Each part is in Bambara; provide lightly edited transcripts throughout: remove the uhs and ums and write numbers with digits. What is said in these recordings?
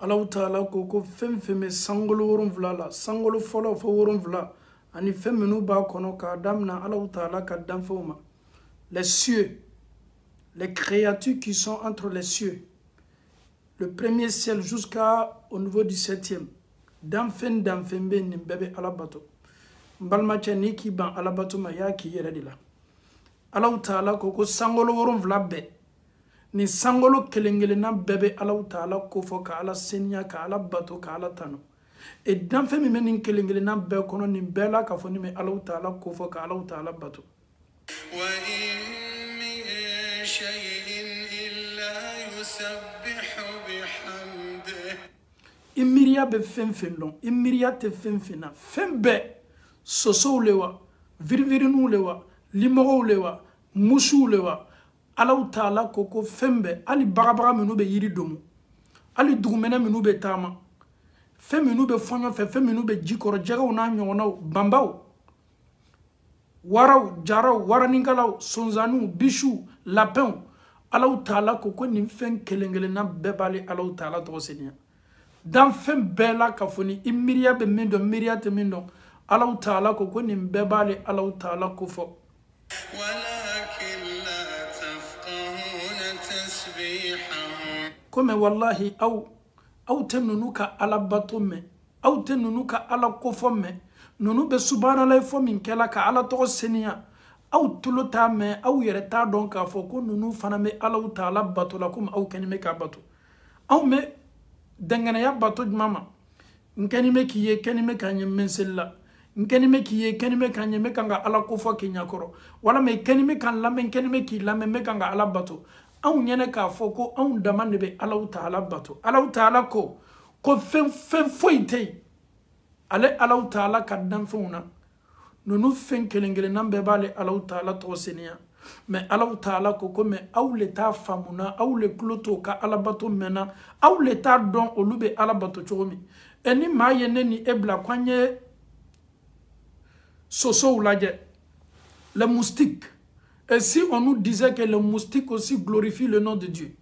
Allah Ta'ala ko fem feme sangolo woron vla la sangolo folo fo woron vla ani fem menu ba kono ka damna Allah Ta'ala ka dam foma les cieux, les créatures qui sont entre les cieux, le premier ciel jusqu'au niveau du 7e, damfen damfembe ni bébé alabato mbalmache ni ki ban alabato ma ya ki yere dila Allah Ta'ala ko sangolo woron vla be ni sangolo kelengele na bébé Allah Ta'ala ko fo ka ala senya ka ala bato ka ala tano et damfen mi men kelengele na be kono ni bela ka fo ni me Allah Ta'ala ko fo ka Allah Ta'ala bato Imiria be fenfen long, imiria te fenfena, fembe, soso lewa, virvirinu lewa, limoro lewa, mushu lewa, Allah Ta'ala koko fembe, ali barabaga menube yiri domu, ali dugumene menube tama, fem menube fonyo fe, fem menube jikoro, jaga una nyonau, bambao, warau, jarau, waraningalau, sonzanu, bishu, lapin, Allah Ta'ala koko ni fen kelengele na bebali Allah Ta'ala tosenia. Dans fin bela kafoni imiria be mindo miria te mindo Allah Ta'ala ko ni bebali Allah Ta'ala ko fo walakin la tafqahuna tasbihahum comme wallahi aw tenunuka ala batume aw tenunuka ala ko fo me nunu be subhanallah fo min kala ka ala to senia aw tulota me aw yere ta don ka fo ko nunu fana me Allah Ta'ala batula kum aw kenime ka batu aw me dengana ya bato mama nkeni me kiye keni me kanye mensella nkeni me kiye keni me kanye me kanga ala kofo kinyakoro wala me keni me kan lamen keni me ki lamen me kanga ala bato aw nyene ka foko aw damande be Allah Ta'ala bato Allah Ta'ala ko fen foite ale Allah Ta'ala kadam fona nonu fen kelengele nambe bale Allah Ta'ala to senia mais Allah Ta'ala ko me aw leta famuna aw le kloto ka alabato mena aw leta don olube alabato chomi eni ma yene ni ebla kwanye soso ulaje le moustique et si on nous disait que le moustique aussi glorifie le nom de Dieu,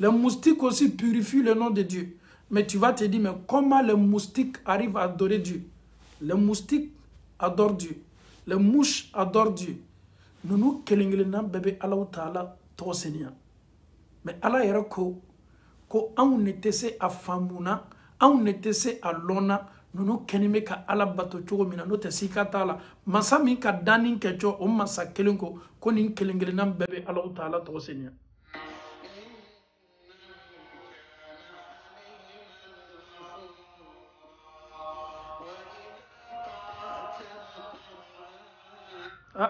le moustique aussi purifie le nom de Dieu, mais tu vas te dire mais comment le moustique arrive à adorer Dieu? Le moustique adore Dieu, les mouches adorent Dieu. Nous kelingele na bébé Allah Ta'ala to senia mais Allah yera ko on netese a famuna on netese a lona nous kenime ka ala bato chogo mina no te sikatala masami ka danin kecho o masa kelingo ko nin kelingele na bébé Allah Ta'ala to senia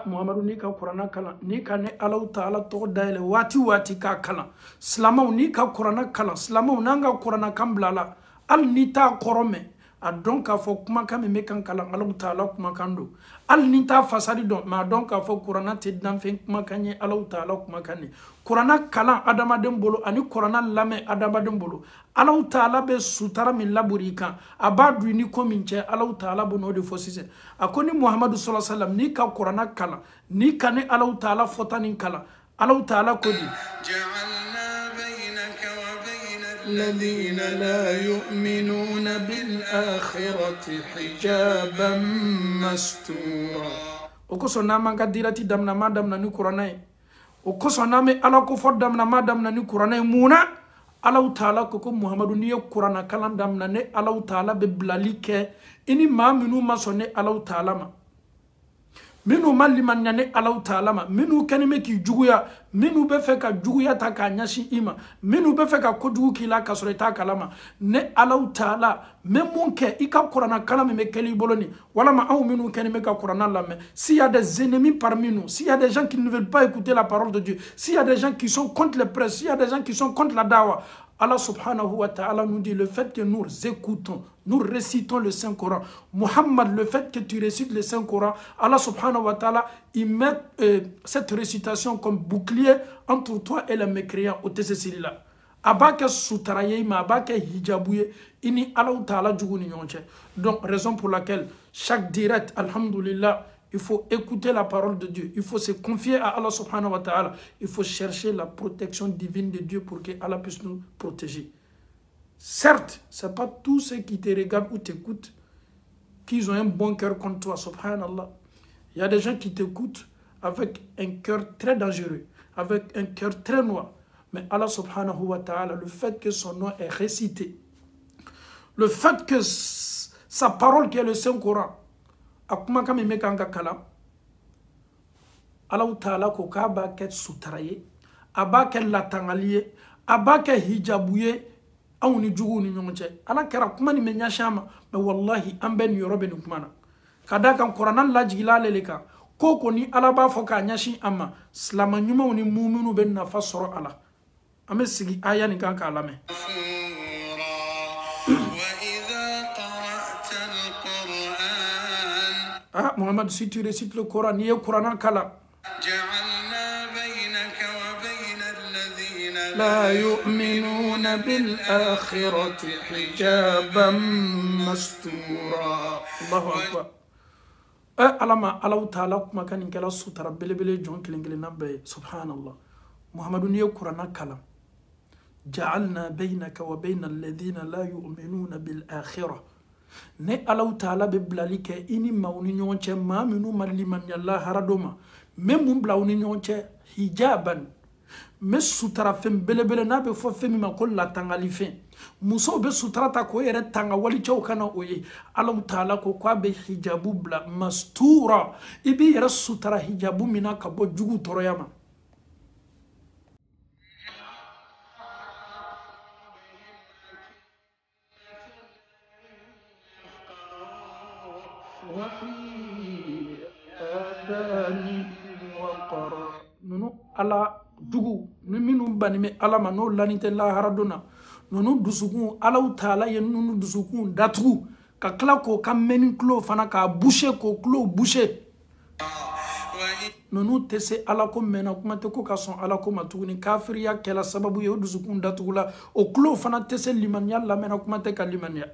Muhammadu ni ka Qur'ana kala ni ka ne Allah Ta'ala to daile wati ka kala slamaw ni ka Qur'ana kala slamaw nanga Qur'ana kamblala al ni ta korome a donc a fo kuma kam me kan kala Allah Ta'ala kuma kando al ni ta fasadi don ma donc a fo Qur'ana te dan fen kuma kanye Allah Ta'ala kuma kanni Qur'ana kala adama den bolo ani Qur'ana lame adama den bolo Allah Ta'ala be sutara min laburika abadu ni kominche Allah Ta'ala bono de fosise akoni Muhammadu sallallahu alaihi wasallam ni ka Qur'ana kala ni kane Allah Ta'ala fotani kala Allah Ta'ala kodi ja'alna baynaka wa baynal ladina la yu'minuna bil akhirati hijaban mastura okoso namanga dirati damna madam na ni Qur'ana okoso name ala ko fodam na madam na ni Qur'ana muna Allah Ta'ala ko Muhammadu ni Qur'ana kalandam na ne Allah Ta'ala be blalike ini ma minu masone Allah Ta'ala ma minu maliman nyane Allah Ta'ala ma minu kanime ki juguya minu be fe ka juguya ta ka nyashi ima minu be fe ka kojugu kila ka soreta kalama ne Allah Ta'ala me munke ika Qur'ana kalame me keli boloni wala ma au minu kanime ka Qur'ana lame s'il y a des ennemis parmi nous, s'il y a des gens qui ne veulent pas écouter la parole de Dieu, s'il y a des gens qui sont contre les prêtres, s'il y a des gens qui sont contre la dawa, Allah subhanahu wa ta'ala nous dit le fait que nous écoutons, nous récitons le Saint-Coran. Muhammad, le fait que tu récites le Saint-Coran, Allah subhanahu wa ta'ala, il met cette récitation comme bouclier entre toi et les mécréants au TCC-là. Abaka soutaraye ma abaka hijabouye ini Allah ta'ala djouguni yonche. Donc raison pour laquelle chaque direct, alhamdulillah, il faut écouter la parole de Dieu. Il faut se confier à Allah subhanahu wa ta'ala. Il faut chercher la protection divine de Dieu pour que Allah puisse nous protéger. Certes, ce n'est pas tous ceux qui te regardent ou t'écoutent qui ont un bon cœur contre toi, subhanallah. Il y a des gens qui t'écoutent avec un cœur très dangereux, avec un cœur très noir. Mais Allah subhanahu wa ta'ala, le fait que son nom est récité, le fait que sa parole qui est le Saint-Coran, Allah ta'ala ko kaba ket sutaraye, aba ket latangaliye, aba ket hijabuye, aw ni jugu ni ñonche. Ala kera kuma ni menya shama, mais wallahi amben yorobe ni kumana. Kada kan Qur'an la jigila leleka, koko ni ala ba foka nyashi ama, slama nyuma ni muminu ben nafa soro ala. Ame sigi aya ni kanka alame. Ah, Muhammad, si tu récites le Coran, ni le Coran kala. لا يؤمنون بالآخرة حجابا مستورا. الله أكبر. الله تعالى كما كان ينكلا سترة بلي جون كلين نبي سبحان الله. محمد نيو قرآن كلام. جعلنا بينك وبين الذين لا يؤمنون بالآخرة. ne Allah Ta'ala be blali ke ini mauni nyonche ma minu maliman yalla haradoma me mun blauni nyonche hijaban me sutara fem belebele na be fo femi ma ko la tangali fe muso be sutara ta ko yere tanga wali chaw kana oye Allah Ta'ala ko kwa be hijabu bla mastura ibi yere sutara hijabu mina ka bo jugu toroyama nunu ala dugu ni minu banime ala ma no lanite la haradona nunu dusukun ala Ta'ala ye nunu dusukun datugu ka kla ko ka meni klo fana ka boucher ko klo boucher nunu tese ala ko mena kuma te ko ka son ala ko matuguni kafiriya kela sababu ye dusukun datugula o klo fana tese limaniya la mena kuma te ka limaniya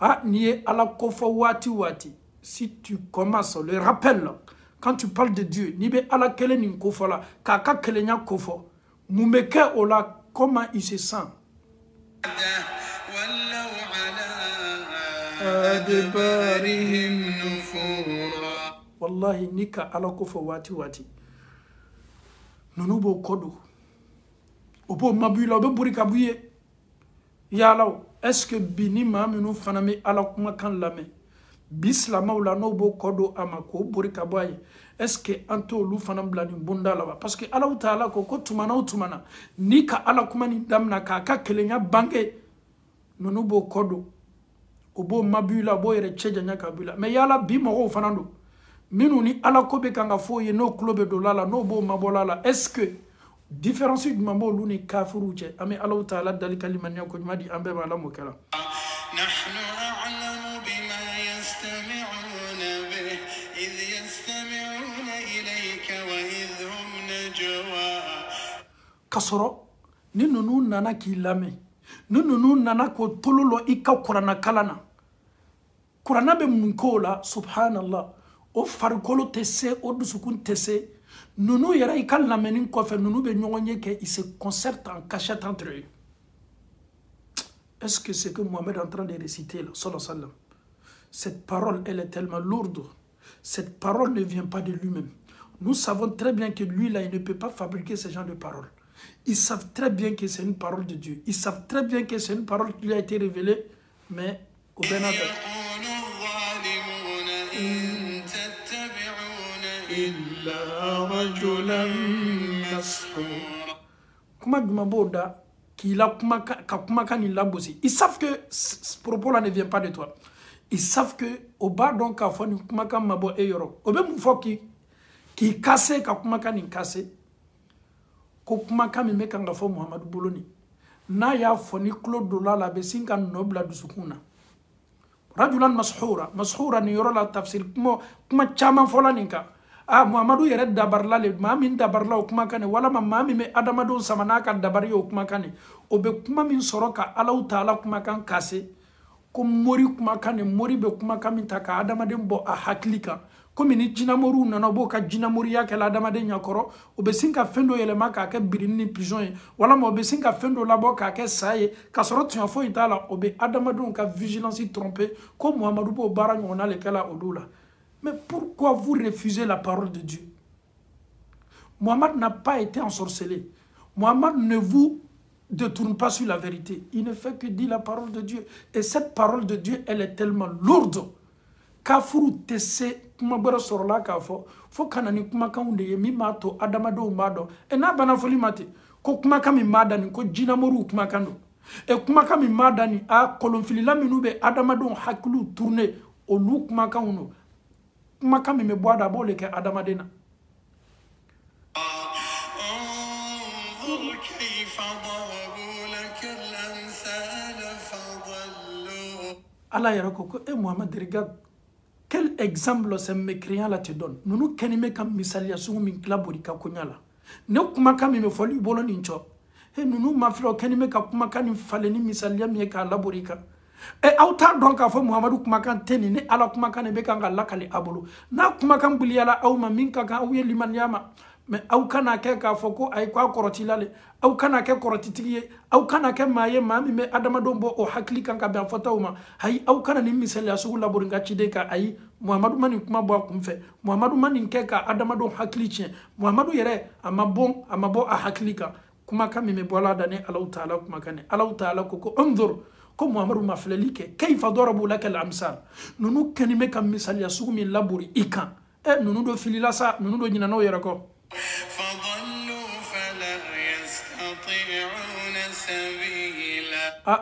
ah nié ala kofa wati wati si tu commences le rappel quand tu parles de Dieu ni be ala kele ni kofa la kaka kele nya kofa mumeke ola comment il se sent wallahi nika ala kofa wati wati nonubo kodo obo mabula obo burika buye yalaw est-ce que bini maminu fanami ala kuma kan lame bislamaw la no bo kodo amako burika boye est-ce que anto lu fanam blani bunda la parce que Allah Ta'ala ko tumana o tumana ni ka ala kuma ni damna ka kelenya bange nonu bo kodo obo mabula bo yere cheja nya kabula mais yala bi mo fanando minu ni ala ko be kanga fo ye no club do lala no bo mabola la est-ce que différence du mambo luni kafiru je ame Allah Ta'ala dalika liman yakun madi ambe mala mokala nahnu a'lamu bima yastami'una bih idh yastami'una ilayka wa idhum najwa kasoro ni nunu nana ki lame ni nunu nana ko tololo ika Qur'ana kalana Qur'ana be munkola subhanallah o farkolo tese o dusukun tese Nounou yara ikal la menin kofe nounou be nyonye ke ils se concertent en cachette entre eux. Est-ce que c'est que Mohamed est en train de réciter là, sallallahu alayhi wa sallam? Cette parole, elle est tellement lourde. Cette parole ne vient pas de lui-même. Nous savons très bien que lui là, il ne peut pas fabriquer ce genre de paroles. Ils savent très bien que c'est une parole de Dieu. Ils savent très bien que c'est une parole qui lui a été révélée, mais au Bénin. Ils savent que ce propos-là ne vient pas de toi. Ils savent que au bas donc à fond kumaka mabo eyoro. Obe mufo qui casse ka kumaka ni casse. Ko kumaka mi meka ngafo Muhammad Boloni. Na ya foni Claude Dola la besinga nobla dusukuna. Rajulan mashura ni yoro la tafsir kuma chama fola ninka. Ah Muhammadu yere dabarla le mamin dabarla o kuma kane wala mami me adamadu samanaka dabari o kuma kane obe kuma min soroka Allah Ta'ala kuma kan kase ko mori kumakan ni mori be kumakan min ta ka adamaden bɔ a hakili kan komi ni jinamoriw nana b'o ka jinamoriya kɛla adamaden ɲakɔrɔ o bɛ sin ka fɛn dɔ yɛlɛma k'a kɛ birini ni pigeon ye walama o bɛ sin ka fɛn dɔ labɔ k'a kɛ sa ye k'a sɔrɔ tiɲɛ foyi t'a la o bɛ adamadenw ka vigilance tromper ko Muhamadu b'o baara ɲɔgɔnna le kɛla olu la. Mais pourquoi vous refusez la parole de Dieu? Muhammad n'a pas été ensorcelé. Muhammad ne vous détourne pas sur la vérité. Il ne fait que dire la parole de Dieu. Et cette parole de Dieu, elle est tellement lourde. Kafuru tese kuma bara sorola ka fo kanani kuma kan de mi mato adamado mado e na bana foli mate ko kuma kan mi madani ko jinamoru kuma kan do e kuma kan mi madani a kolonfili la minu be adamado hakulu tourner o lu kuma kan no kuma kan mi me boada bo le ke adamadena Allah yara ko e Muhammad regarde quel exemple ces mécréants là te donne. Nous kenime kam misalia sungu min klabori ka konyala. Ne kuma kam me foli bolo nincho. E nous maflo kenime ka kuma kan faleni misalia mi ka labori ka. E auta donc a fo Muhammadu kuma kan teni ne ala kuma kan be kan Allah kali abolo. Na kuma kan buliyala aw ma min ka kan aw ye liman yama. Mais aw kana ke ka fo ko ay kwa koroti lale aw kana ke koroti tigiye aw kana ke maye mami me adamado bo o hakli kan ka ban fotawma hay aw kana ni misali asu labor nga chide ka ay Muhammadu mani kuma bo kumfe Muhammadu mani ke ka adamado hakli chien Muhammadu yere amabo a hakli ka kuma kam me bola dane Allah taala kuma kane Allah taala ko unzur ko Muhammadu maflali ke kayfa darabu lak al amsal nunu kanime kam misali asu mi labori ikan e nunu do filila sa nunu do nyina no yere ko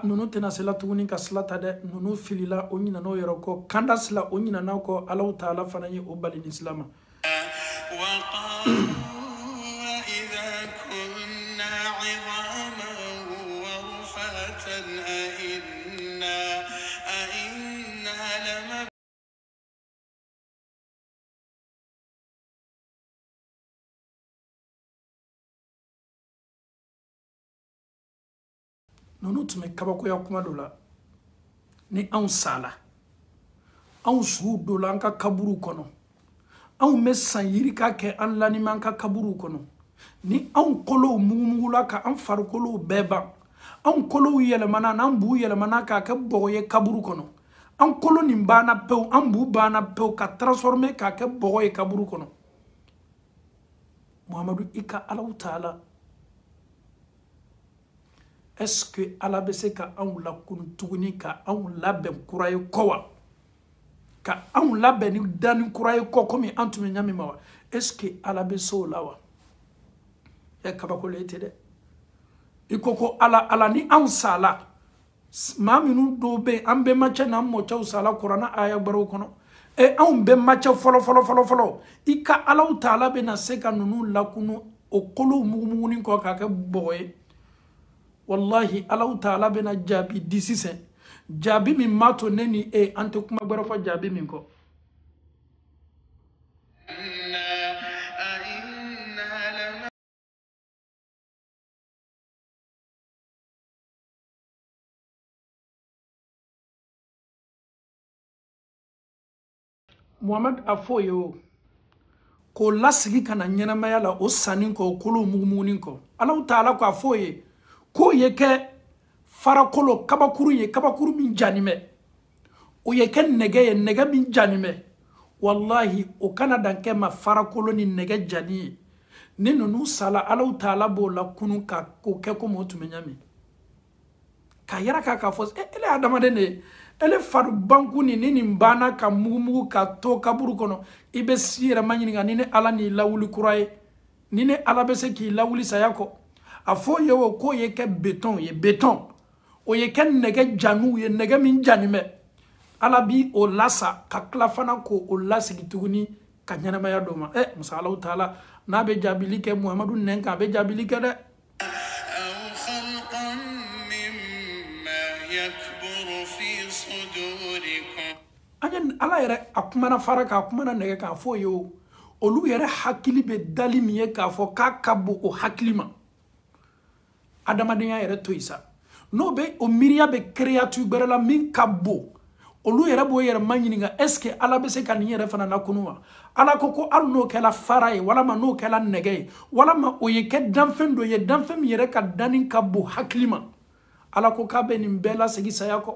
nunu tena sela tuguni ka slata de nunu filila o nyina no yero ko kanda sla o nyina na ko Allah taala fana yi o bali ni islama nunu tume kabako ya kuma dola ni an sala an su dola an ka kaburu kono an me san yiri ka ke an lani man ka kaburu kono ni an kolo mugumugula ka an farkolo beba an kolo yelemana nan bu yelemana ka ke boye kaburu kono an kolo ni bana pew an bu bana pew ka transformer ka ke boye kaburu kono Muhammadu ika Allah taala. Est-ce que Allah bese ka an la kun tuguni ka an labɛn kura ye kɔ wa ka an labɛn ni dani kura ye kɔ komi an tun bɛ ɲami ma wa est-ce que Allah bese o la wa e kabako le tɛ dɛ i ko ala ni an sala maa minnu dɔw bɛ an bɛ macɛ n'an mɔcɛw sala kuranna aya gbɛrɛw kɔnɔ e anw bɛ macɛ fɔlɔ i ka Allah taala bɛna se ka ninnu lakunu o kolow mugumuguni kɔ k'a kɛ bɔgɔ ye wallahi Allah taala bena jabi disisen jabi min mato neni e ante kuma gbarafa jabi min ko Muhammad afoyo ko lasigi kana ɲɛnamaya la o sanni ko kolo mugumuguni ko Allah taala ko afoye ko ye ke farakolo kabakuru ye kabakuru min janime o ye ke nege ye nege min janime wallahi o kana dan ke ma farakolo ni nege jani ni nunu sala Allah taala bo la kunu ka ko ke ko mo tumenyami ka yara ka fo ele adamade ne ele faru banku ni mbana ka mugu ka to kaburu kono ibe sira manyini nga ni ala ni lawuli kuraye ni ala bese ki lawuli sayako afo yewo ko ye ke béton ye béton o ye ke nege janu ye nege min janime ala bi o lasa ka klafana ko o lasi gituguni ka nyanama ya doma musa Allah taala na be jabili ke Muhammadu nenka be jabili ke de ajen ala yere akumana faraka akumana nege ka fo yo olu yere hakili be dali miye ka fo ka kabo o hakilima adamadenya yere toisa no be o miiriya be créature gbɛrɛ la min ka bon olu yɛrɛ b'o yɛrɛ ma ɲininka est ce que ala bɛ se ka nin yɛrɛ fana lakunu wa ala ko hali n'o kɛla fara ye walama n'o kɛla nɛgɛ ye walama o ye kɛ danfɛn dɔ ye danfɛn min yɛrɛ ka danni ka bon hakili ma ala ko k'a bɛ nin bɛɛ lasegi saya kɔ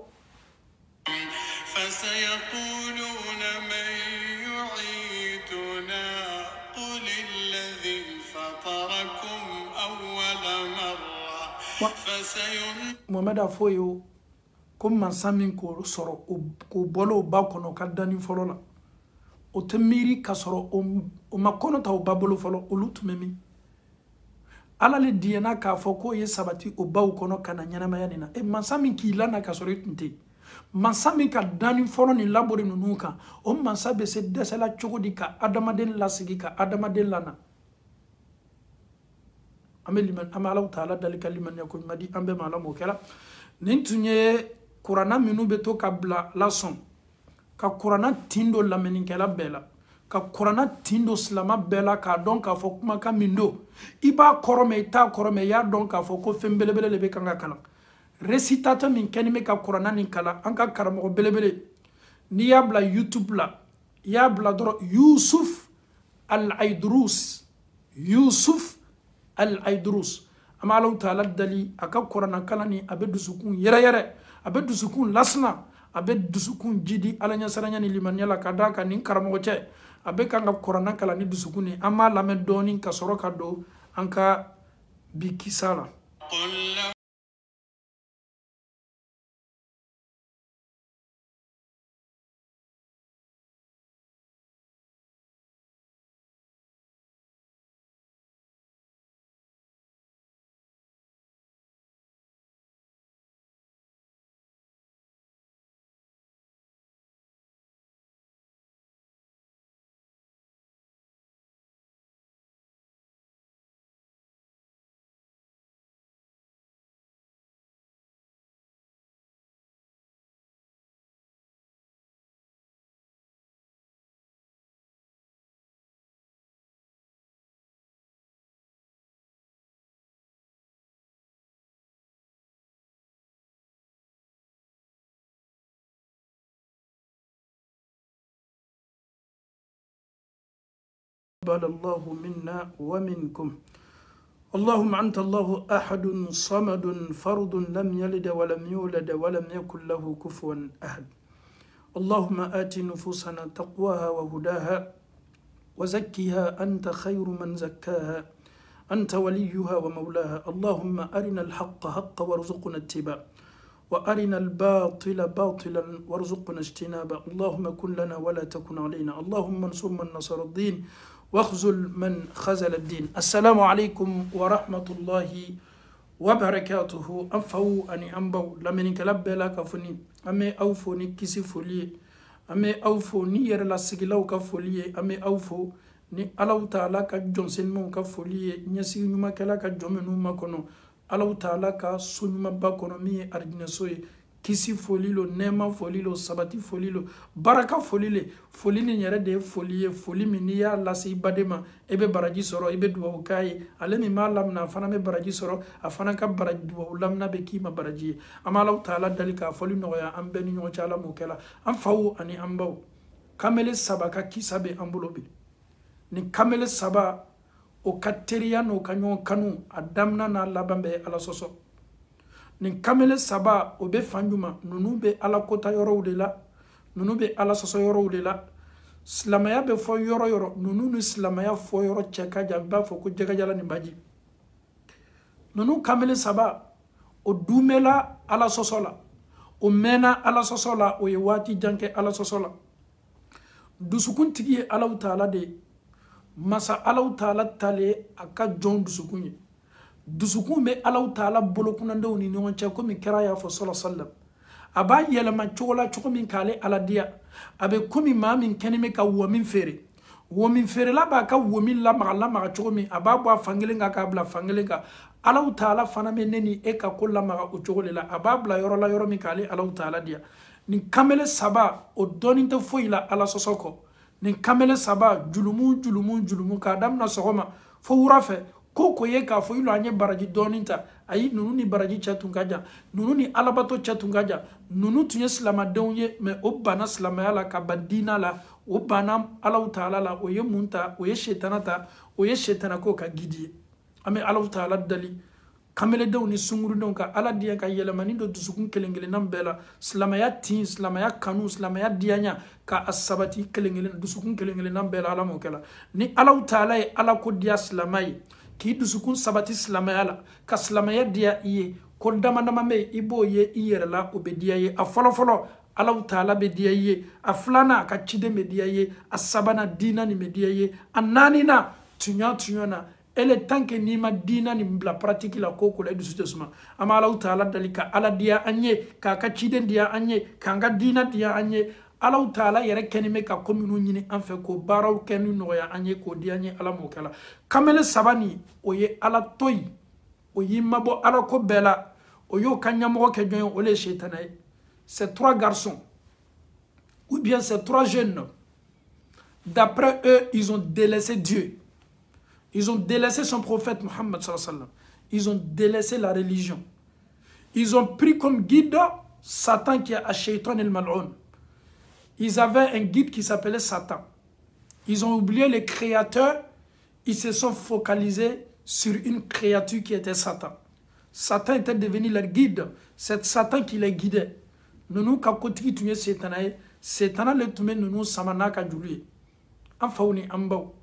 Mohamed a fɔ ye o ko mansa min k'o sɔrɔ k'o bɔla o ba kɔnɔ ka danni fɔlɔ la o tɛ miiri ka sɔrɔ o ma kɔnɔ ta o ba bolo fɔlɔ olu tun bɛ min ala le diyena k'a fɔ k'o ye sabati o baw kɔnɔ ka na ɲɛnamaya nin na mansa min k'i lana ka sɔrɔ i tun tɛ yen mansa min ka danni fɔlɔ ni labori ninnu kan o mansa bɛ se dɛsɛla cogo di ka adamaden lasigi ka adamaden lana an bɛ Alahu Taala dali ka limaniya ko ɲuman di an bɛɛ ma Ala m'o kɛla nin tun ye kuranna minnu bɛ to ka bila lasɔn ka kuranna tin do lamɛnnikɛla bɛɛ la ka kuranna tin do silama bɛɛ la k'a dɔn k'a fɔ kumakan min do i b'a kɔrɔ mɛn i t'a kɔrɔ mɛn i y'a dɔn k'a fɔ ko fɛn belebele de bɛ kan ka kalan récitation min kɛni bɛ ka kuranna nin kalan an ka karamɔgɔ belebele n'i y'a bila YouTube la i y'a bila dɔrɔn Yusuf Al-Aidrus Yusuf Al-Aidrus an bɛ Alahu Taala dali a ka kuranna kalan ni a bɛ dusukun yɛrɛ yɛrɛ a bɛ dusukun lasina a bɛ dusukun jidi ala ɲɛsaranya ni limaniya la ka d'a kan nin karamɔgɔ cɛ a bɛ kan ka kuranna kalan ni dusukun ni an b'a lamɛn dɔɔni ka sɔrɔ ka don an ka bi kisa la تقبل الله منا ومنكم اللهم أنت الله أحد صمد فرد لم يلد ولم يولد ولم يكن له كفوا أحد اللهم آت نفوسنا تقواها وهداها وزكها أنت خير من زكاها أنت وليها ومولاها اللهم أرنا الحق حقا وارزقنا اتباعه وأرنا الباطل باطلا وارزقنا اجتنابه اللهم كن لنا ولا تكن علينا اللهم انصر من نصر الدين واخذل من خذل الدين السلام عليكم ورحمة الله وبركاته أنفو أني أنبو لمن كلب لا كفني أمي أوفو نكسي فولي أمي أوفو نير لا سجلو كفولي أمي أوفو ni Alahu Taala ka jɔnsenmaw ka foli ye ɲɛsigi ɲumankɛla ka jɔn minnu makɔnɔ Alahu Taala ka so ɲumanba kɔnɔ min ye arijinɛso ye kisi foli lo nɛɛma foli lo sabati foli lo baraka foli le foli nin yɛrɛ de ye foli ye foli min n'i y'a lase i baden ma i bɛ baraji sɔrɔ i bɛ duwawu k'a ye ale min b'a lamina a fana bɛ baraji sɔrɔ a fana ka duwawu lamina bɛ k'i ma baraji ye an bɛ Alahu Taala dali k'a fɔli nɔgɔya an bɛɛ ni ɲɔgɔn cɛ Ala m'o kɛla an faw ani an baw kamele saba ka kisa bɛ an bolo bi ni kamele saba o ka teriya n'o ka ɲɔgɔn kanu a damina n'a laban bɛ Ala sɔsɔ ni kamele saba o bɛ fan juma ninnu bɛ Ala kota yɔrɔw de la ninnu bɛ Ala sɔsɔ yɔrɔw de la silamɛya bɛ fɔ yɔrɔ yɔrɔ ninnu ni silamɛya fɔ yɔrɔ cɛ ka jan b'a fɔ ko jɛgɛjala ni baji ninnu kamele saba o dumela Ala sɔsɔ la o mɛnna Ala sɔsɔ la o ye waati jan kɛ Ala sɔsɔ la dusukuntigi ye Alahu Taala de ye masa Alahu Taala tale a ka jɔn dusukun ye dusukun bɛ Alahu Taala bolokunandenw ni ɲɔgɔn cɛ komi kira y'a fɔ sallallahu alaihi wasallam a b'a yɛlɛma cogo la cogo min k'ale Ala diya a bɛ komi maa min kɛni bɛ ka wɔmin feere wɔmin feerela b'a ka wɔmin lamaga cogo min a b'a bɔ a fankelen kan k'a bila fankelen kan Alahu Taala fana bɛ ne ni e ka ko lamaga o cogo de la a b'a bila yɔrɔ la yɔrɔ min k'ale Alahu Taala diya nin kamele saba o dɔɔnin tɛ foyi la Ala sɔsɔ kɔ nin kamele saba julumu k'a damina sɔgɔma fo wura fɛ ko ye k'a fɔ ilo anye baraji dɔɔni ta ayi nunu ni baraji cɛ tun ka jan nunu ni alabato cɛ tun ka jan nunu tun ye silamadenw ye mais o banna silamaya la ka ban diina la o banna Alahu Taala la o ye mun ta o ye shetana ta o ye shetana ko ka gidi ye an bɛ Alahu Taala dali kameledenw ni sungurudenw ka ala diya ka yɛlɛmani do dusukun kelen-kelennan bɛɛ la silamaya tin silamaya kanu silamaya diyanya ka a sabati kelen-kelen dusukun kelen-kelennan bɛɛ la ala m'o kɛla ni Alahu Taala ye ala ko diya silamɛ ye k'i dusukun sabati silamaya la ka silamaya diya i ye ko dama-dama bɛ i b'o ye i yɛrɛ la o bɛ diya ye a fɔlɔ-fɔlɔ Alahu Taala bɛ diya i ye a filanan a ka ciden bɛ diya i ye a sabanan diina nin bɛ diya i ye a naaninan tuɲa na ele tanke ni ma diina ni bila pratique la ko ko la dusu tesuma ama Alahu Taala dali ka ala diya anye ka ciden diya anye ka nga diina diya anye Alahu Taala yɛrɛ kɛnime ka ko minnu ɲini an fɛ ko baaraw kɛ ni nɔgɔya an ye k'o di an ye ala m'o kɛla kamele sabani o ye ala toyi o y'i mabɔ ala ko bɛɛ la o y'o ka ɲɛmɔgɔ kɛ jɔn ye o le ye shetana ye ces trois garçons ou bien ces trois jeunes d'après eux ils ont délaissé Dieu. Ils ont délaissé son prophète Mohammed sallallahu alayhi wa sallam. Ils ont délaissé la religion. Ils ont pris comme guide Satan qui est Ash-Shaytan el-Mal'oun. Ils avaient un guide qui s'appelait Satan. Ils ont oublié le créateur. Ils se sont focalisés sur une créature qui était Satan. Satan était devenu leur guide. C'est Satan qui les guidait. Nous kakotiki tunye Satan. Satan le tume nous samana ka juli. Anfauni ambao.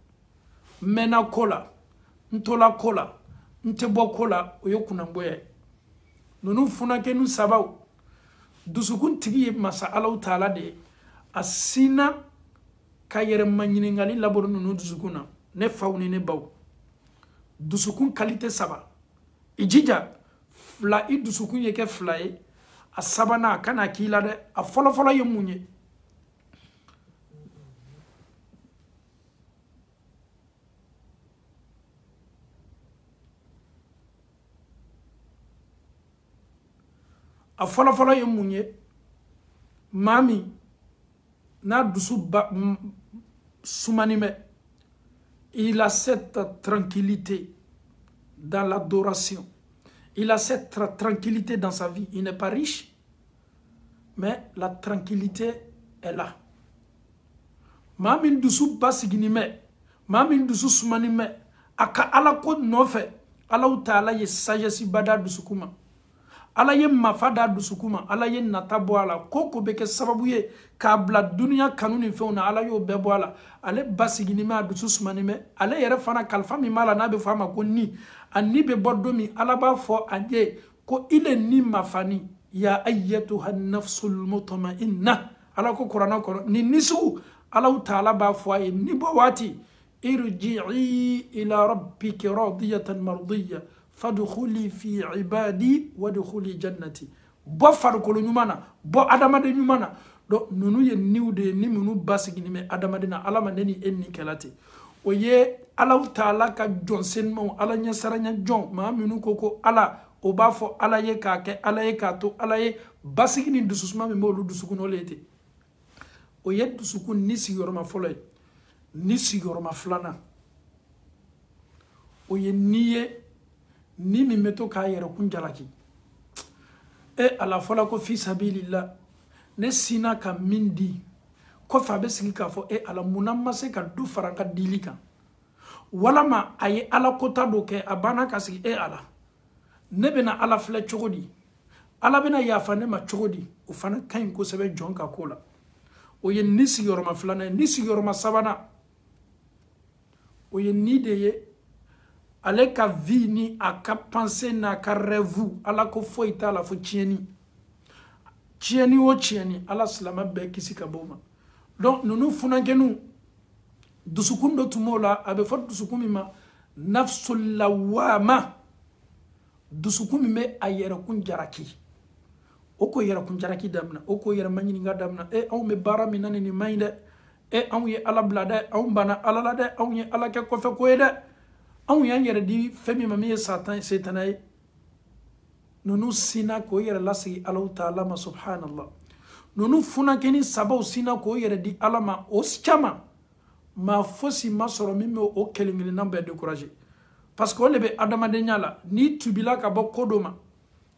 Mena kola, ntola kola, ntebo kola, oyo kunamboye. Nunu funake nu sabao. Dusukun tigi masa Alahu Taala de. Asina kayere manyiningali laboro nunu dusukuna. Ne fauni ne bao. Dusukun kalite saba. Ijija, fla i dusukun yeke fla e. A sabana kana kila de. A folo ye munye. A fɔlɔ ye mun ye maa min n'a dusu sumani bɛ il a cette tranquillité dans l'adoration, il a cette tranquillité dans sa vie. Il n'est pas riche mais la tranquillité est là. Maa min dusu basigini bɛ maa min dusu sumani bɛ a ka ala ko nɔfɛ Alahu Taala ye sagesse bada dusukuma ala ye mafada dusukuma ala ye nata bɔ ala ko bɛ kɛ sababu ye k'a bila duniya kanu ni fɛnw na ala y'o bɛɛ bɔ ala ale basigini mɛ a dusu sumani mɛ ale yɛrɛ fana kalifa min b'a la n'a bɛ fɔ a ma ko ni a ni bɛ bɔ don min ala b'a fɔ a ye ko ile ni mafani ya ayyatuha nafsul mutma'inna ala ko kuranɛ kɔnɔ ni nisugu Alahu Taala b'a fɔ a ye ni bɔ waati irji'i ila rabbiki radiyatan mardiyya fadkhuli fi ibadi wadkhuli jannati bo farikolo ɲuman na bo adamaden ɲuman na donc nunu ye niw de ni minnu basigini bɛ adamaden na ala ma ne ni e ni kɛla ten o ye Alahu Taala ka jɔn senmaw ala ɲɛsaranya jɔn maa minnu ko ala o b'a fɔ ala ye k'a kɛ ala ye k'a to ala ye basigi ni dususuma min b'olu dusukun o le ye ten o ye dusukun ni sigiyɔrɔma fɔlɔ ye ni sigiyɔrɔma filanan o ye ni ye ni min bɛ to k'a yɛrɛ kun jalaki ala fɔla ko fi sabilillah ne sina ka min di kɔfɛ a bɛ sigi k'a fɔ ala munna ma se ka do fara n ka dili kan walama a ye ala kota dɔ kɛ a banna ka sigi ala ne bɛna ala filɛ cogo di ala bɛna yafa ne ma cogo di o fana ka ɲi kosɛbɛ jɔn ka ko la o ye ni sigiyɔrɔma filanan ye ni sigiyɔrɔma sabanan o ye ni de ye ale ka vie ni a ka pensée n'a ka rêve ala ko foyi t'a la fo tiɲɛni o tiɲɛni ala silama bɛɛ kisi ka bɔ o ma donc ninnu funankɛninw dusukun dɔ tun b'o la a bɛ fɔ dusukun min ma nafsul lawama dusukun min bɛ a yɛrɛkun jaraki o ko yɛrɛkun jaraki damina o ko yɛrɛma ɲininka damina anw bɛ baara min na nin man ɲi dɛ anw ye ala bila dɛ anw banna ala la dɛ anw ye ala kɛ kɔfɛ ko ye dɛ anw y'an yɛrɛ di fɛn min ma min ye setana ye ninnu sina k'o yɛrɛ lasigi Alahu Taala ma subhanallah ninnu funankɛni sabaw sina k'o yɛrɛ di ala ma o caman maa fosi ma sɔrɔ min bɛ o kelen-kelenna bɛɛ décourager parce que le be adamadenya la ni tubila ka bɔ ko dɔ ma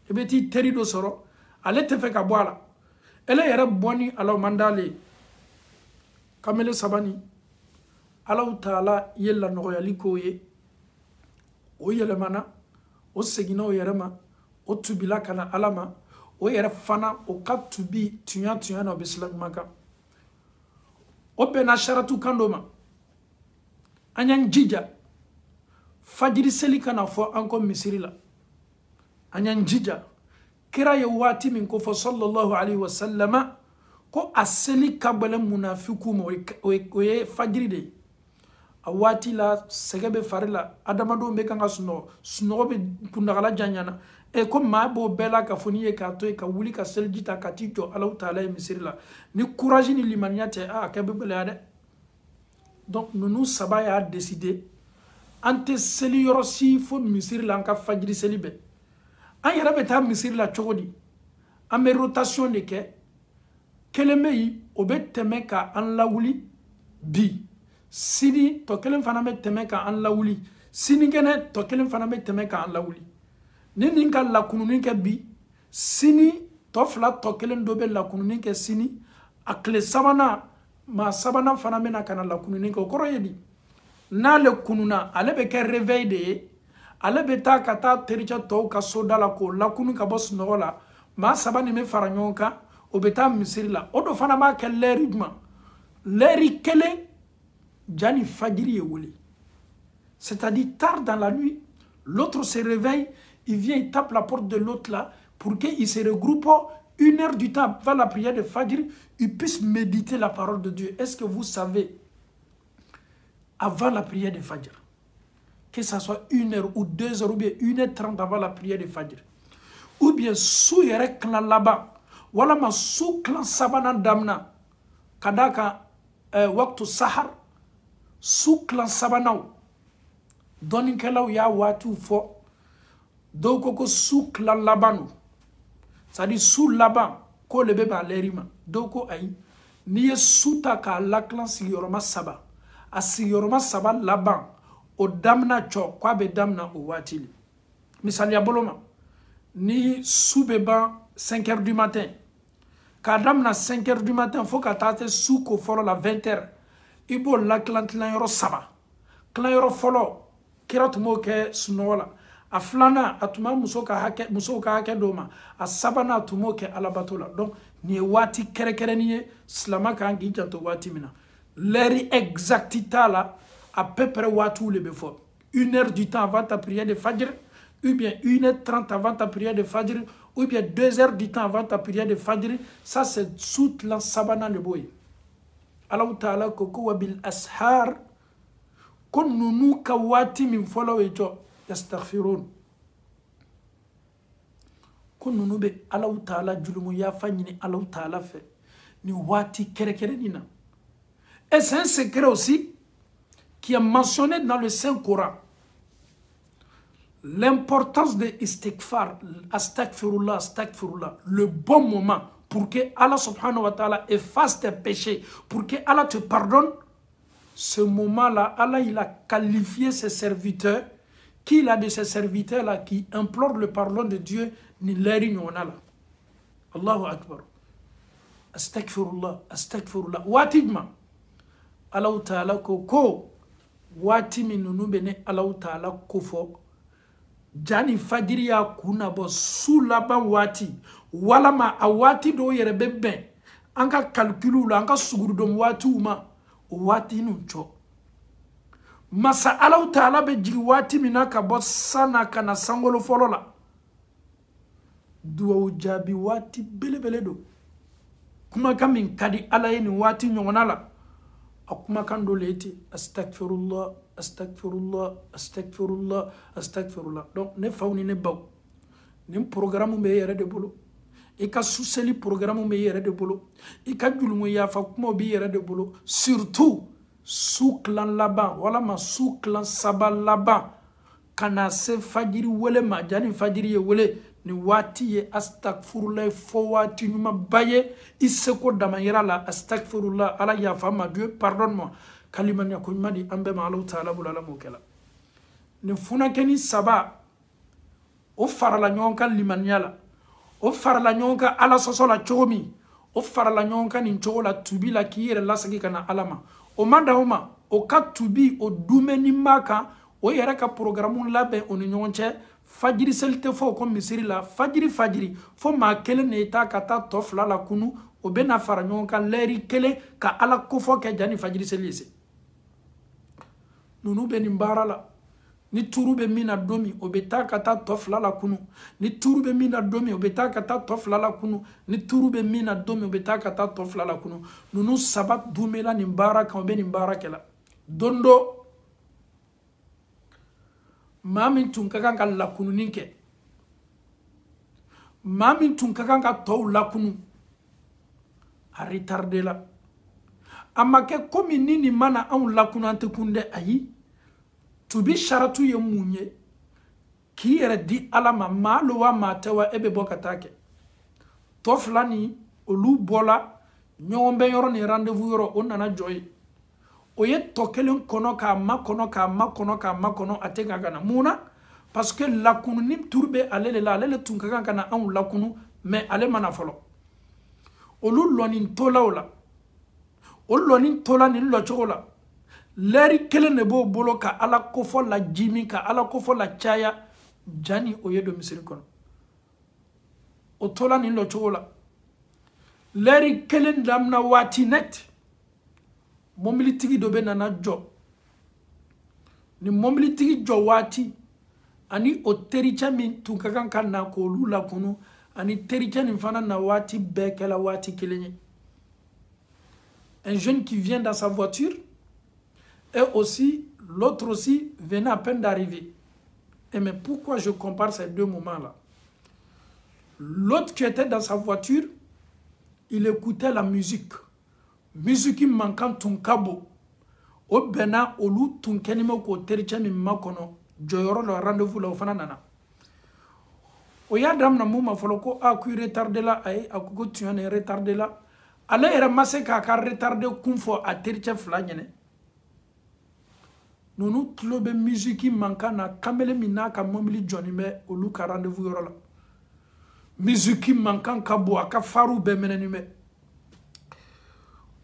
e bɛ t'i teri dɔ sɔrɔ ale tɛ fɛ ka bɔ a la ele yɛrɛ bɔni ala man d'ale kamele sabani Allahu Taala ye la nɔgɔyali k'o ye o yɛlɛmana o seginna o yɛrɛ ma o tubila ka na ala ma o yɛrɛ fana o ka tubi tunya na o bɛ silamɛma kan o bɛnna saratu kan dɔ ma an y'an jija fajiri seli kana fɔ an kɔ misiri la an y'an jija kira ye waati min ko fɔ sallallahu alaihi wasallam ko a seli ka gɛlɛn munafiku ma o ye fajiri de ye a waati la sɛgɛ bɛ fari la adamadenw bɛ kan ka sunɔgɔ bɛ kundagala janyana ko maa b'o bɛɛ la ka fɔ n'i ye k'a to yen ka wuli ka seliji ta ka t'i jɔ Alahu Taala ye misiri la ni courage ni limaniya tɛ a kɛ bɛ gɛlɛya dɛ donc ninnu saba y'a décider an tɛ seli yɔrɔ si fo misiri la an ka fajiri seli bɛɛ an yɛrɛ bɛ taa misiri la cogo di an bɛ rotation de kɛ kelen bɛ yen o bɛ tɛmɛ ka an lawuli bi sini tɔ kelen fana bɛ tɛmɛ ka an lawuli sinikɛnɛ tɔ kelen fana bɛ tɛmɛ ka an lawuli ni nin ka lakununi kɛ bi sini tɔ fila tɔ kelen dɔ bɛ lakununi kɛ sini a tile sabanan maa sabanan fana bɛ na ka na lakununi kɛ o kɔrɔ ye di n'ale kununa ale bɛ kɛ réveil de ye ale bɛ taa ka taa tericɛ tɔw ka soda la k'o lakunu ka bɔ sunɔgɔ la maa saba nin bɛ fara ɲɔgɔn kan o bɛ taa misiri la o dɔ fana b'a kɛ lɛri jumɛn lɛri kelen jani fajiri ye wele c'est-à-dire tard dans la nuit l'autre se réveille il vient il tape la porte de l'autre là pour qu'il se regroupe 1 heure du temps avant la prière de Fajr il puisse méditer la parole de Dieu. Est-ce que vous savez avant la prière de Fajr que ça soit 1 heure ou 2 heures ou bien 1h30 avant la prière de Fajr ou bien sous yɛrɛ clan laban walama sous clan sabanan damna kadaka waktu sahar sous clan sabanaw dɔnikɛlaw y'a waatiw fɔ dɔw ko sous clan labanu c'est-à-dire sous laban ko le bɛ b'a lɛri ma dɔw ko ayi n'i ye su ta k'a lakilan sigiyɔrɔma saba a sigiyɔrɔma saba laban o damina cɔ k'a bɛ damina o waati le misaliya bolo ma ni su bɛ ban 5 heures du matin k'a damina 5 heures du matin fo ka taa se su ko fɔlɔ la 20 heures i b'o lakilan tilayɔrɔ saba tilayɔrɔ fɔlɔ kira tun b'o kɛ sunɔgɔ la a filanan a tun b'a musow ka hakɛ dɔw ma a sabanan a tun b'o kɛ alabato la donc nin ye waati kɛrɛkɛrɛnnin ye silama kan k'i janto waati min na l'heure exacte t'a la à peu près waatiw le bɛ fɔ 1 heure du temps avant ta prière de Fajr ou bien 1h30 avant ta prière de Fajr ou bien 2 heures du temps avant ta prière de Fajr ça c'est sous la sabanan le b'o ye Allahu Taala ko wa bil ashar ko nunu ka waati min fɔlɔ ye jɔ yastaghfirun ko nunu bɛ Allahu Taala julumu yafa ɲini Allahu Taala fɛ ni waati kɛrɛkɛrɛnnin na et c'est un secret aussi qui est mentionné dans le Saint-Coran l'importance de istighfar astaghfirullah astaghfirullah le bon moment pour que Allah subhanahu wa ta'ala efface tes péchés pour que Allah te pardonne ce moment-là Allah il a qualifié ses serviteurs qui a de ces serviteurs-là qui implorent le pardon de Dieu ni l'eri nyonala Allahu Akbar astaghfirullah astaghfirullah watijma Allah Ta'ala ko wati min nunu bene Allah Ta'ala ko fo jani fajiri ya kuna bo su laban wati walama a wati do yere beben an ka calculu la an ka suguru dom wati uma wati nun cho masa Allah Ta'ala be jigi wati mina ka bo sana kana sangolo folo la duwa jabi wati bele do kuma kamin kadi ala yeni wati nyongona la akuma kan do leti astaghfirullah astaghfirullah astaghfirullah astaghfirullah donc ne fawni ne baw nim programme be yere de bolo e ka suseli programme be yere de bolo e ka julungu ya fa kuma be yere de bolo surtout sous clan laban wala ma sous clan sabal laban kana se fajiri wele ma jani fajiri ye wele ni wati ye astaghfirullah fo wati nyuma baye iseko damayira la astaghfirullah ala ya fama Dieu pardonne-moi kalimanya ko nyuma di ambe ma Allah Ta'ala bulala mo kala ni funakeni saba o farala ɲɔgɔn kan limaniya la o farala ɲɔgɔn kan ala sɔsɔ la cogo min o farala ɲɔgɔn kan nin cogo la tubi la k'i yɛrɛ lasegi ka na ala ma o ma da o ma o ka tubi o dumuni ma kan o yɛrɛ ka programme labɛn o ni ɲɔgɔn cɛ fajiri seli tɛ fɔ o ko misiri la fajiri fo maa kelen de ta ka taa tɔ fila la kunu o bɛ na fara ɲɔgɔn kan lɛri kelen ka ala kofɔ kɛ jani fajiri seli ye se nunu bɛ nin baara la ni tuuru bɛ min na don min o bɛ taa ka taa tɔ fila la kunu ni tuuru bɛ min na don min o bɛ taa ka taa tɔ fila la kunu ni tuuru bɛ min na don min o bɛ taa ka taa tɔ fila la kunu nunu saba dumela nin baara kan o bɛ nin baara kɛ la don dɔ maa min tun ka kan ka lakununi kɛ maa min tun ka kan ka tɔw lakunu a retardé la a ma kɛ komi ni nin mana anw lakunu an tɛ kun dɛ ayi tubi saratu ye mun ye k'i yɛrɛ di ala ma maa lo wa maa tɛ wa e bɛ bɔ ka taa kɛ tɔ fila ni olu bɔla ɲɔgɔn bɛ yɔrɔ ni rendez-vous yɔrɔ o nana jɔ ye o ye tɔ kelen kɔnɔ k'a makɔnɔ a tɛ ka na mun na parce que lakunu ni turu bɛ ale de la ale de tun ka kan ka na anw lakunu mais ale mana fɔlɔ olu lɔni tola o la o lɔni tola nin lɔcogo la lɛri kelen de b'o bolo ka ala kofɔ la jimi ka ala kofɔ la caya jani o ye don misiri kɔnɔ o tola nin lɔcogo la lɛri kelen damina waati net mobilitigi dɔ bɛ nana jɔ ni mobilitigi jɔ waati ani o tericɛ min tun ka kan ka na k'olu lakunu ani tericɛ nin fana na waati bɛɛ kɛla waati kelen ye un jeune qui vient dans sa voiture et aussi l'autre aussi venait à peine d'arriver. Et mais pourquoi je compare ces deux moments-là? L'autre qui était dans sa voiture, il écoutait la musique. Musique manquant ton cabo. Au bena olu ton kenimo ko tericha mi makono joyoro le rendez-vous la ofana nana. O ya dam na muma foloko a ku retardé la ay akugo tu en retardé la. Ala era maseka ka retardé kumfo a tericha fla nyene. Nunu tulobe musique manquant na kamele mina ka momili joni me olu ka rendez-vous yoro la. Musique manquant ka bo aka faru be meneni me.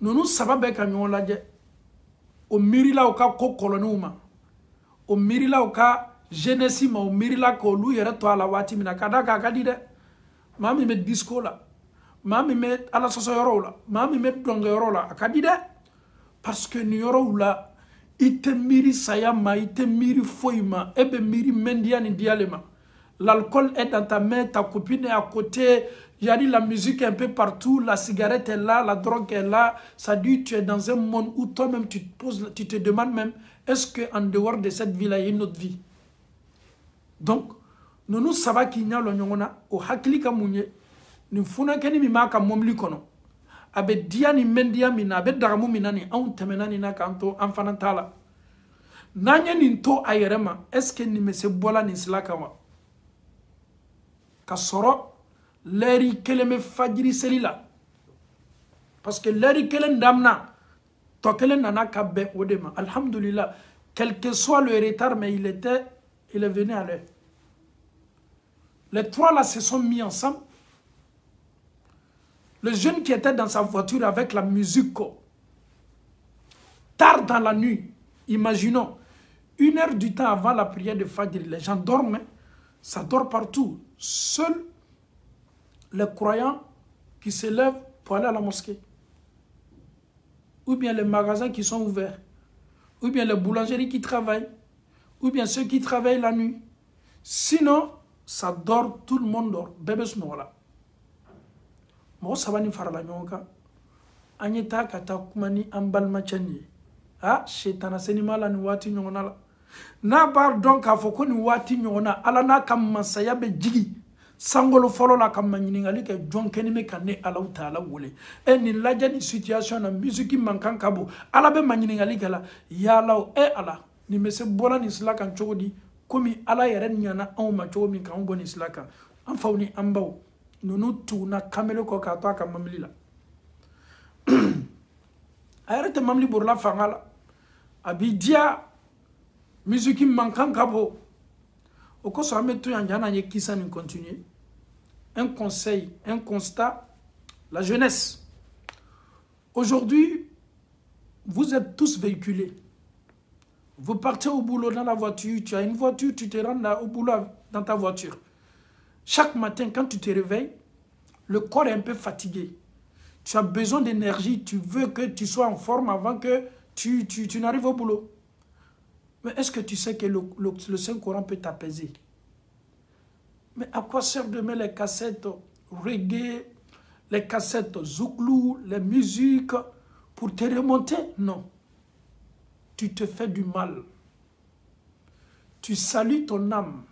Nunu sababe ka nyon laje. O mirila o ka ko koloni ma. O mirila o ka jeunesse ma o mirila ko lu yere to ala wati mina kada ka kadi de. Mami me disco la. Mami me ala soso yoro la. Mami me donga yoro la akadi de. Parce que ni yoro la ite miri sayama ite miri foima ebe miri mendiani dialema. L'alcool est dans ta main, ta copine est à côté, il y a la musique un peu partout, la cigarette est là, la drogue est là. Ça dit tu es dans un monde où toi-même tu te demandes même, est-ce qu'en dehors de cette vie-là, il y a une autre vie? Donc, nous savons qu'il y a l'onyongona, au hakili kamounye, nous funa keni mima ka momli kono. Abe diani mendia mina, abe daramu minani, an temenani na kanto, anfanantala. Nanye ninto ayerema, est-ce que ni mese bola ni silakawa? Kasoro leri keleme fajiri selila parce que leri kelen damna to kelen nana kabbe odema alhamdulillah quel que soit le retard mais il est venu à l'heure. Les trois là se sont mis ensemble. Le jeune qui était dans sa voiture avec la musique tard dans la nuit, imaginons 1 heure du temps avant la prière de Fajr, les gens dorment, ça dort partout. Seuls les croyants qui se lèvent pour aller à la mosquée, ou bien les magasins qui sont ouverts, ou bien les boulangeries qui travaillent, ou bien ceux qui travaillent la nuit. Sinon, ça dort, tout le monde dort. Bébé ce moment-là. Moi, ça va nous faire la nyonka. Agneta kata kumani ambal machani. Ah, chetana senimala ni wati nyonala. Na bar donc a foko ni wati nyona ala na kam masaya be jigi sangolo folo la kam nyingali ke jonkeni me kane ala taala wole e ni laja ni situation na musique mankan kabo ala be nyingali kala ya law e ala ni mese bola ni slaka chogodi komi ala yere nyana on ma chogo min kan boni slaka an fawni ambaw nonu tu na kamele ko ka to ka mamli la ayarte mamli burla fangala abidia musique manquant kabo. Au cours de mettre en jana qui s'en continue. Un conseil, un constat, la jeunesse. Aujourd'hui, vous êtes tous véhiculés. Vous partez au boulot dans la voiture, tu as une voiture, tu te rends au boulot dans ta voiture. Chaque matin, quand tu te réveilles, le corps est un peu fatigué. Tu as besoin d'énergie, tu veux que tu sois en forme avant que tu n'arrives au boulot. Mais est-ce que tu sais que le Saint-Coran peut t'apaiser? Mais à quoi sert de mettre les cassettes reggae, les cassettes zouglou, les musiques pour te remonter? Non. Tu te fais du mal. Tu salis ton âme.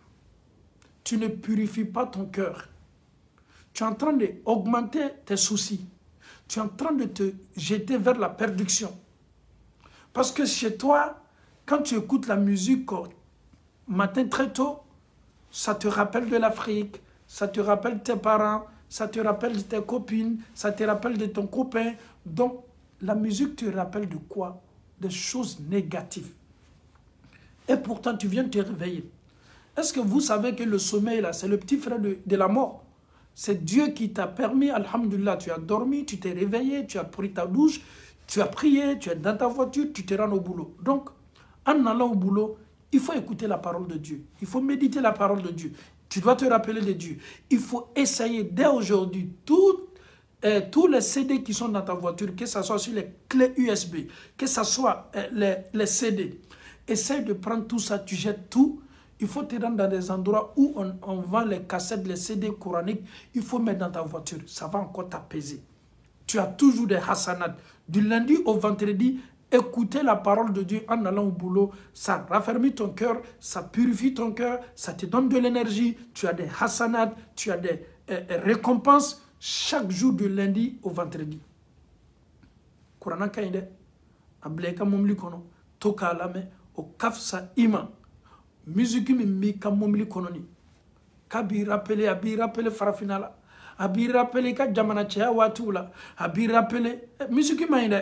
Tu ne purifies pas ton cœur. Tu es en train d'augmenter tes soucis. Tu es en train de te jeter vers la perdition. Parce que chez toi, quand tu écoutes la musique matin très tôt, ça te rappelle de l'Afrique, ça te rappelle tes parents, ça te rappelle de tes copines, ça te rappelle de ton copain. Donc, la musique te rappelle de quoi? Des choses négatives. Et pourtant, tu viens de te réveiller. Est-ce que vous savez que le sommeil, là, c'est le petit frère de la mort? C'est Dieu qui t'a permis, alhamdoulilah, tu as dormi, tu t'es réveillé, tu as pris ta douche, tu as prié, tu es dans ta voiture, tu te rends au boulot. Donc, en allant au boulot, il faut écouter la parole de Dieu. Il faut méditer la parole de Dieu. Tu dois te rappeler de Dieu. Il faut essayer dès aujourd'hui tous les CD qui sont dans ta voiture, que ce soit sur les clés USB, que ce soit les CD. Essaye de prendre tout ça, tu jettes tout. Il faut te rendre dans des endroits où on vend les cassettes, les CD coraniques. Il faut mettre dans ta voiture. Ça va encore t'apaiser. Tu as toujours des hasanats. Du lundi au vendredi, écouter la parole de Dieu en allant au boulot, ça raffermit ton cœur, ça purifie ton cœur, ça te donne de l'énergie. Tu as des hasanats, tu as des récompenses chaque jour de lundi au vendredi. Kurana kainde, ableka momli kono, toka lame, o kafsa ima. Musique mi ka momli kono ni. Abi rappelé farafinala. Abi rappelé ka jamana cheya watula. Abi rappelé musique mainde.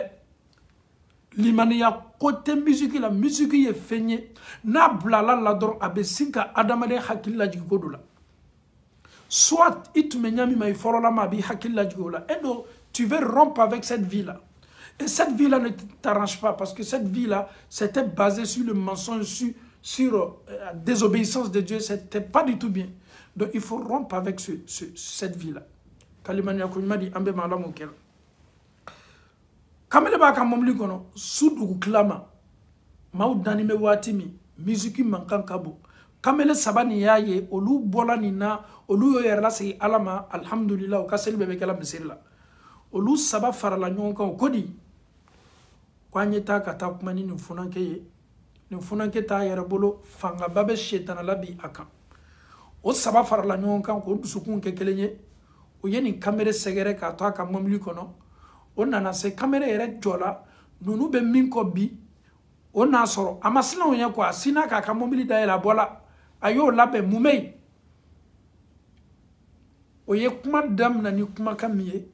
Limaniya côté musique la musique ye feigné. Na blala la dor abe sinka adamade hakilla jigodola. Soit it menyami mai forola ma bi hakilla jigola. Et donc tu veux rompre avec cette vie là. Et cette vie là ne t'arrange pas parce que cette vie là c'était basé sur le mensonge, sur la désobéissance de Dieu, c'était pas du tout bien. Donc il faut rompre avec cette vie là. Kalimania Kouma dit ambe mala mokel. Kamele ba ka momli kono sudu klama. Mau dani me watimi musique mankan kabo. Kamele sabani yaye olu bola nina olu yo yerla se alama alhamdulillah o kasel bebe kala misirla. Olu saba farala nyonka o kodi. Kwanyeta kata kumani nfunanke ye. Nfunanke ta yerebolo fanga babe shetana labi akan. O saba farala nyonka ko dusukun ke kelenye. O yeni kamere segere ka to aka momli kono. O nana se kamere yere jola nunu be minko bi. O na soro amasina onya kwa sina ka ka momli da la bola. Ayo labe mumei. O ye kuma dam na ni kuma kamiye.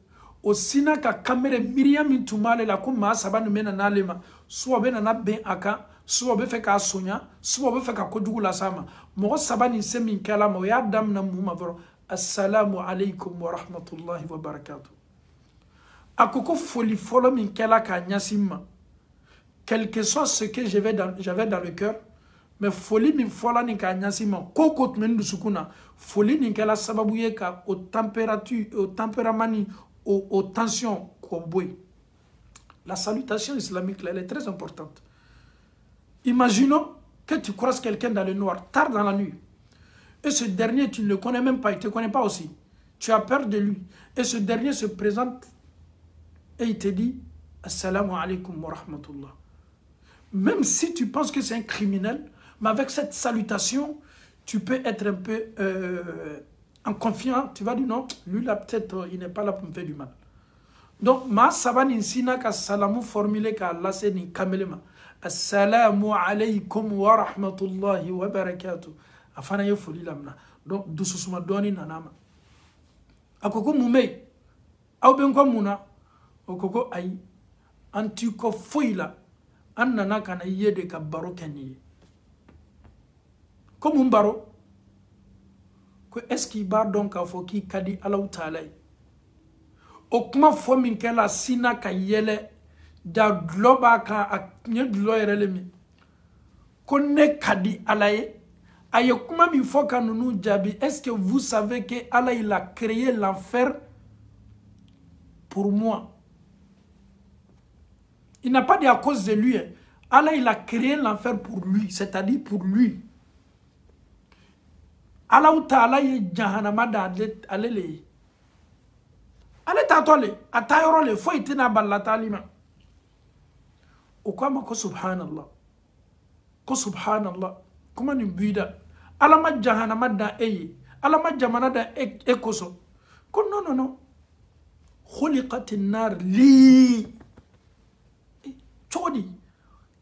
O sina ka kamere Miriam intumale la kuma sabanu mena nalema. Suwa be na ben aka. Suwa be fe ka sonya. Suwa be fe ka kodugu la sama. Mo sabani se min kala mo ya dam na muma voro. Assalamu alaikum wa rahmatullahi wa barakatuh. Akoko foli folo min kala ka nyasima. Quel que soit ce que j'avais dans le cœur, mais folie min fola ni ka nyasima. Koko tmenu sukuna. Folie ni kala sababuye ka au température, au tempérament, aux tensions qu'on boit. La salutation islamique, là, elle est très importante. Imaginons que tu croises quelqu'un dans le noir, tard dans la nuit. Et ce dernier, tu ne le connais même pas, il ne te connaît pas aussi. Tu as peur de lui. Et ce dernier se présente et il te dit « Assalamu alaikum wa rahmatullah ». Même si tu penses que c'est un criminel, mais avec cette salutation, tu peux être un peu en confiance. Tu vas dire non, lui là peut-être il n'est pas là pour me faire du mal. Donc, ma saban insina ka salamu formulé ka Allah se ni kamelema. Assalamu alaikum wa rahmatullahi wa barakatuh. Afana ye foli lamna. Donc, doucement doni nanama. Akoko mumei. Au ben ko muna. Okoko ay. Anti ko foila. An nana kana yede ka baro kenye. comme un baro ko est-ce qu'il b'a donc a fo ki kadi Allah Ta'ala o kuma fo min kala sina ka yele da globa ka aknye dlo yerelemi ko ne kadi Allah aye kuma min fo ka nunu jabi est-ce que vous savez que Allah il a créé l'enfer pour moi? Il n'a pas dit à cause de lui. Allah il a créé l'enfer pour lui, c'est-à-dire pour lui. Allah Ta'ala ye jahannama da alele. Ale tatole, atayoro le fo itina ballata lima. O kama ko subhanallah. Ko subhanallah. Kuma ni bida. Allah ma jahannama da eye. Allah ma jamana da ekoso. Ko non. Khuliqat an-nar li. Chodi.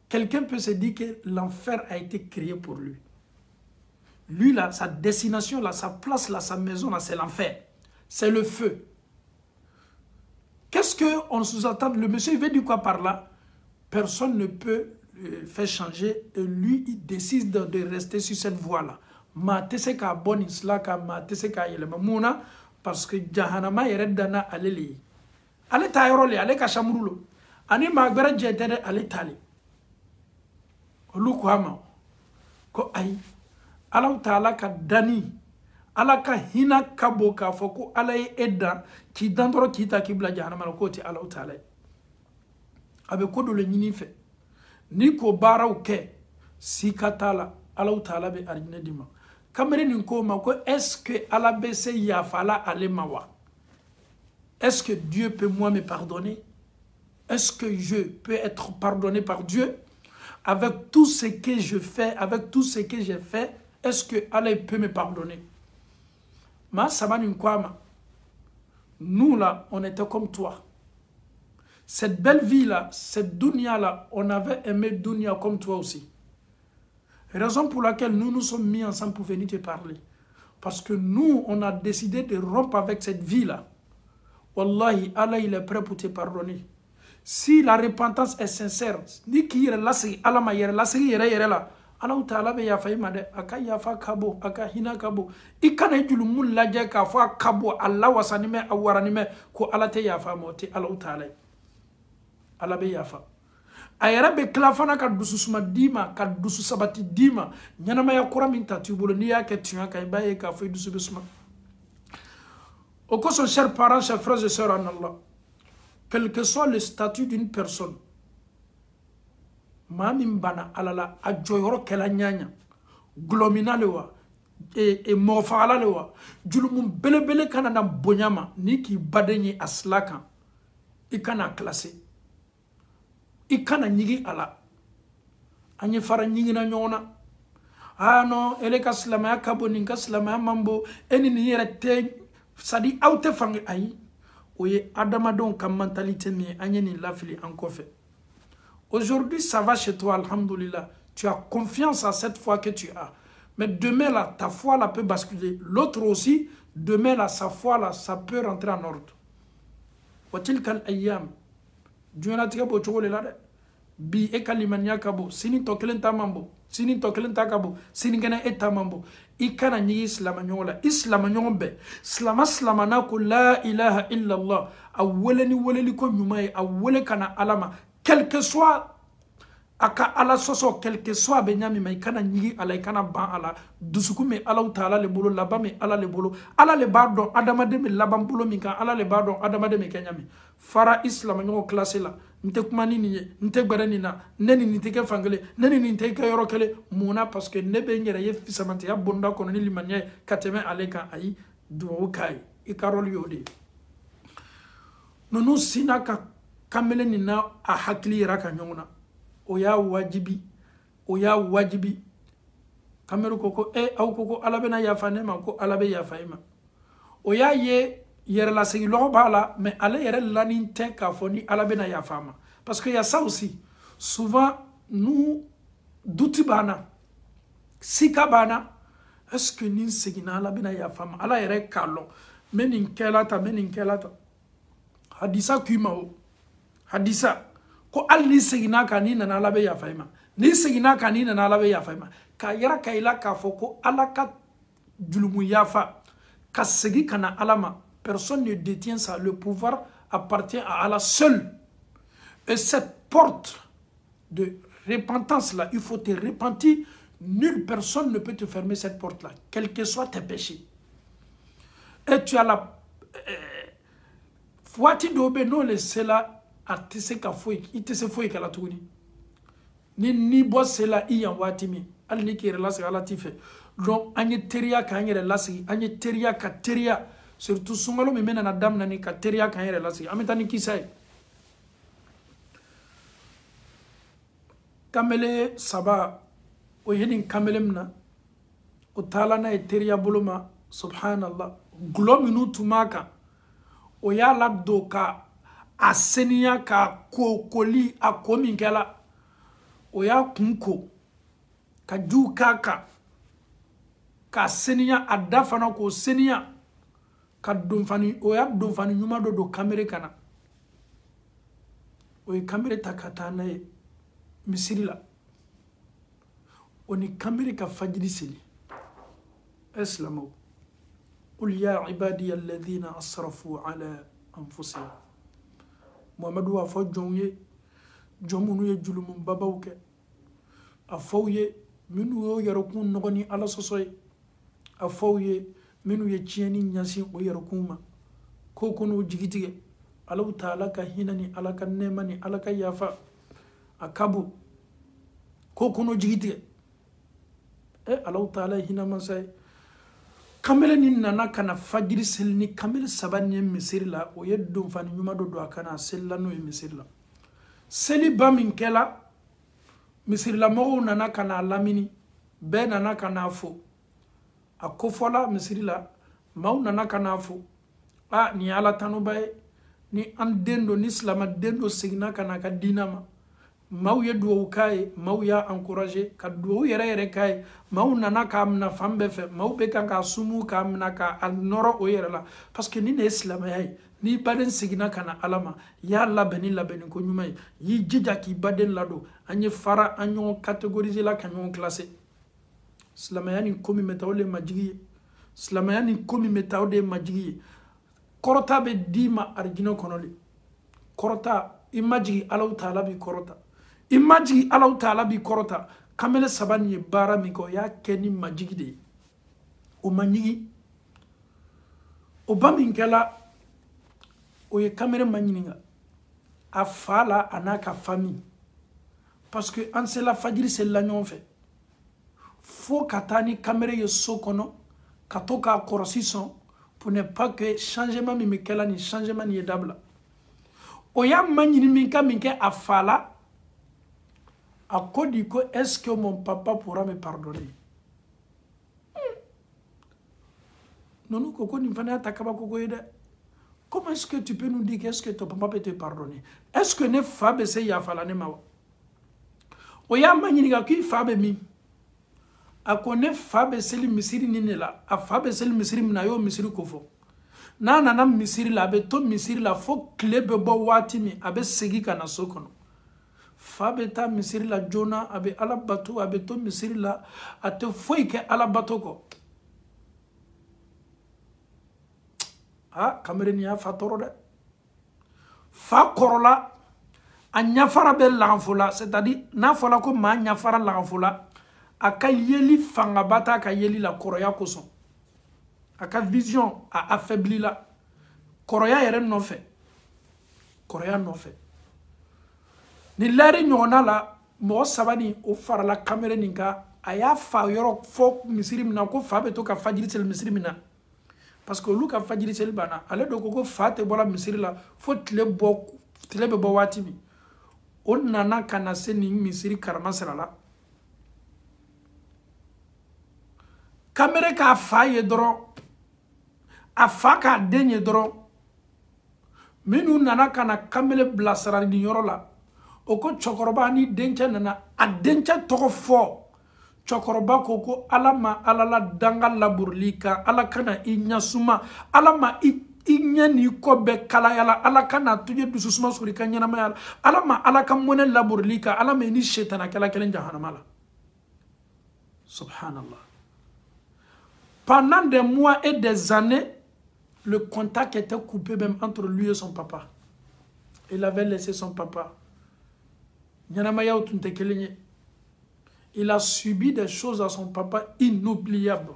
Quelqu'un peut se dire que l'enfer a été créé pour lui. Lui là, sa destination là, sa place là, sa maison là, c'est l'enfer. C'est le feu. Qu'est-ce qu'on sous-entend? Le monsieur il veut dire quoi par là? Personne ne peut faire changer. Et lui, il décide de rester sur cette voie-là. Parce que Jahannama est dana aleli. Ale tayorole, ale kashamurulo. Ani magbara jetere ale tali. Olu ko ama. Ko ay. Allah Ta'ala ka dani. Allah ka hina kabo ka foko Allah ye edda ki dandoro kita ki bla Jahannama ko ti Allah Ta'ala. Abe ko do le nyini fe. Ni ko baraw ke sikatala Allah Ta'ala be arjine dima. Kamere ni ko ma ko est-ce que Allah be se yafala ale mawa? Est-ce que Dieu peut moi me pardonner? Est-ce que je peux être pardonné par Dieu? Avec tout ce que je fais, avec tout ce que j'ai fait, est-ce que Allah peut me pardonner? Ma sabani nkwama. Nous là, on était comme toi. Cette belle vie-là, cette dunya-là, on avait aimé dunya comme toi aussi. Raison pour laquelle nous nous sommes mis ensemble pour venir te parler. Parce que nous, on a décidé de rompre avec cette vie-là. Wallahi, Allah, il est prêt pour te pardonner. Si la repentance est sincère, ni qui est là, c'est Allah ma yere, là, c'est yere là. Allah Ta'ala be yafa imade, aka yafa kabo, aka hina kabo. Ikana julumun laje ka fa kabo, Allah wasanime awaranime, ko Allah te yafa moti, Allah Ta'ala. Allah be yafa. Ayera be klafana ka dususuma dima, ka dusu sabati dima. Nyanama ya kura minta tubolo, ni ya ke tuya ka ibaye ka fa dusu bisma. Au cas où, chers parents, chers frères et sœurs en Allah, quel que soit le statut d'une personne, Mamim bana alala a joyoro kela nyanya glomina lewa e mofala lewa julumum belebele kana na bonyama ni ki badenyi aslaka ikana classé ikana nyigi ala anyi fara nyigi na nyona no ele ka slama ya kabo ni ka slama ya mambo eni ni yere te sadi aute fangi ayi oye adama don kam mentalité mi anyi ni lafili encore fait. Aujourd'hui, ça va chez toi, alhamdoulilah. Tu as confiance à cette foi que tu as. Mais demain, là, ta foi là, peut basculer. L'autre aussi, demain, là, sa foi, là, ça peut rentrer en ordre. Watilkal ayyam. Dieu n'a tiré pour le là. Bi e kalimania kabo. Sini tokelen tamambo. Sini tokelen takabo. Sini gana etamambo. Ikana ni islamanyola. Islamanyombe. Slama ko la ilaha illallah. Awele ni wele liko nyumae. Awele kana alama. Quel que soit aka ala soso, quel que soit benyami ma ikana nyigi ala ikana ban ala dusuku me ala Ta'ala le bolo laba me ala le bolo ala le bardon adama de me laban bolo mi kan ala le bardon adama de me kenyami fara islam nyo classé la nte kumani ni nte gbara ni na neni ni teke fangale neni ni teke yoro kele muna parce que ne be nyere ye fisamante ya bonda kono ni limanya kateme aleka ayi duwo kai ikarol yode nonu sinaka kamele ni na a hakili raka nyongona oya wajibi kameru koko au koko alabe na yafa nema ko alabe yafa ima oya ye yere la segi lo bala mais ale yere lanin te ka foni alabe na yafa ma parce que y a ça aussi souvent nous douti bana sika bana est-ce que nin segina alabe na yafa ma ala yere kalo menin kelata hadisa kuima o hadisa ko alli segina ka ni nana alabe yafa ima ni segina ka ni nana ala be yafa ma ka yara ka ila ka fo ko ala ka julumu yafa ka segi kana ala ma. Personne ne détient ça. Le pouvoir appartient à Allah seul. Et cette porte de repentance là, il faut te repentir. Nulle personne ne peut te fermer cette porte là, quels que soient tes péchés. Et tu as la Fouati dobe no le sela artise ka foi, itese foi kala tuni. Ni bo sela iyan watimi. Al ni ki relasi ala tife. Donc anye teria ka anye relasi, anye teria ka teria. Surtout sungalo me mena na dam nani ka teria ka anye relasi. Ametani kisai. Kamele saba o yenin kamelemna o tala na teria boloma subhanallah. Glominu tumaka. O ya labdo ka asenia ka kokoli akominkela o ya kunko ka ju kaka ka senia adafana ko senia ka donfani o ya donfani nyuma do kamere kana o e kamere takata na misiri la oni kamere ka fajiri seli islamo. قل يا عبادي الذين أسرفوا على أنفسهم محمد وافو جونيه جومونو يجلو من باباوك أفويه منو يركون نغني على صصي أفويه منو يجيني ناسي ويركوما كوكونو جيجيتي ألو تعالى كهينني على كنمني على كيافا أكابو كوكونو جيجيتي ألو تعالى هنا مساي kamele ni nana kana fajiri sel ni kamele sabanye misiri la o yeddo fani nyuma do akana sella no misiri la seli ba min kela misiri la mo nana kana lamini be nana kana fo akofola misiri la mau nana kana fo ni ala tanu bay ni andendo ni islama dendo signa kana ka dinama mau ye do kai mau ya encourager ka do yere kai mau nana ka amna fambe fe mau be kan ka sumu ka amna ka alnoro o yere la parce que ni ne islam ay ni baden sigina kana alama ya labeni ko nyumay yi jija ki baden lado anye fara anyo catégoriser la kanyo classé islam yani komi metawle majigi islam yani komi metawde majigi korota be dima arjino konoli korota imagine Allah taala bi korota imagine Allah taala bi korota kamele sabani bara miko ya keni majigi de o manigi o baminkela o ye kamere manyininga a fala anaka famille parce que en c'est la fajiri c'est l'agnon fait faut katani kamere ye sokono katoka korosi son pour ne pas que changement mimikela ni changement ni dabla o ya manyini minke a fala a kodiko est-ce que mon papa pourra me pardonner non koko ni fana takaba koko yede. Comment est-ce que tu peux nous dire qu'est-ce que ton papa peut te pardonner? Est-ce que ne fabe se ya fala ne mawa o ya manyini ga ki fabe mi a kone fabe seli misiri ninela a fabe seli misiri mina yo misiri kofo na nana misiri la be to misiri la fo klebe bo wati mi abe segi kana sokono fabe ta misiri la jona abe alabatu abe to misiri la ate foi ke alabato ko kamereni ya fatoro de fa korola anya fara be lanfula c'est-à-dire na fola ko ma nya fara lanfula aka yeli fanga bata aka yeli la koroya koson aka vision a affaibli la koroya yere no fait koroya no fait ni lari nyona la mo sabani o fara la kamera ninka aya fa yoro fo misiri mina ko fa be to ka fajiri sel misiri mina parce que lu ka fajiri sel bana ale do ko fate bola misiri la fo tle be bo wati mi on nana kana seni misiri karma sala kamera ka fa ye doro a fa ka denye doro minu nana kana kamele blasara di yoro la o ko chokoroba ni dencha nana a dencha toko fo chokoroba koko alama alala danga laburlika ala kana inyasuma alama inya ni ko be kala yala ala kana tuje du susuma suri kanyana ma yala ala ma ala kam mone laburlika ala me ni shetana kala kelen jahannama la subhanallah. Pendant des mois et des années, le contact était coupé même entre lui et son papa. Il avait laissé son papa. Il a subi des choses à son papa inoubliables.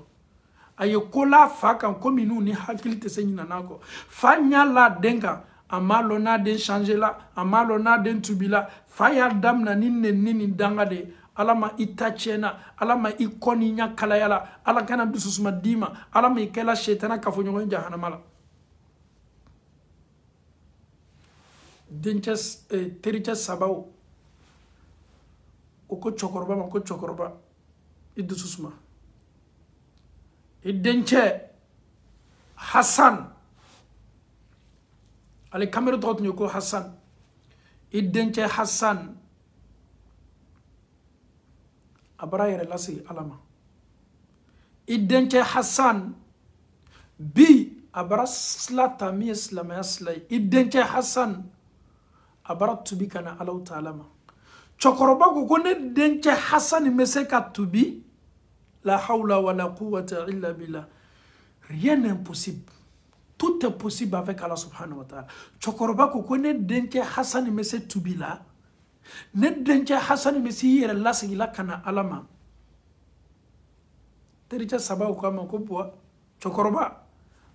Ayokola fa kan komi nu ni hakili te se nyina ko fa nyala denga amalona den changer la amalona den tubila fa ya dam na ni danga de alama itachena alama ikoni nya kala yala ala kana dususuma dima alama ikela shetana kafo nyongo jahannama la denches tericha sabao oko chokorba ma ko chokorba idususuma idenche Hassan ale kamera dot nyoko Hassan idenche Hassan abara yere lasi alama idenche Hassan bi abara slata mi islam yaslay idenche Hassan abara tubi kana alau ta'alama chokoroba ko ne denche Hassan meseka tubi. La hawla wa la quwwata illa billah. Rien n'est impossible. Tout est possible avec Allah subhanahu wa ta'ala. Chokoroba ko ne denke Hassan mese tubila. Ne denke Hassan mese yere lasila kana alama. Tericha sabao kama ko boa. Chokoroba.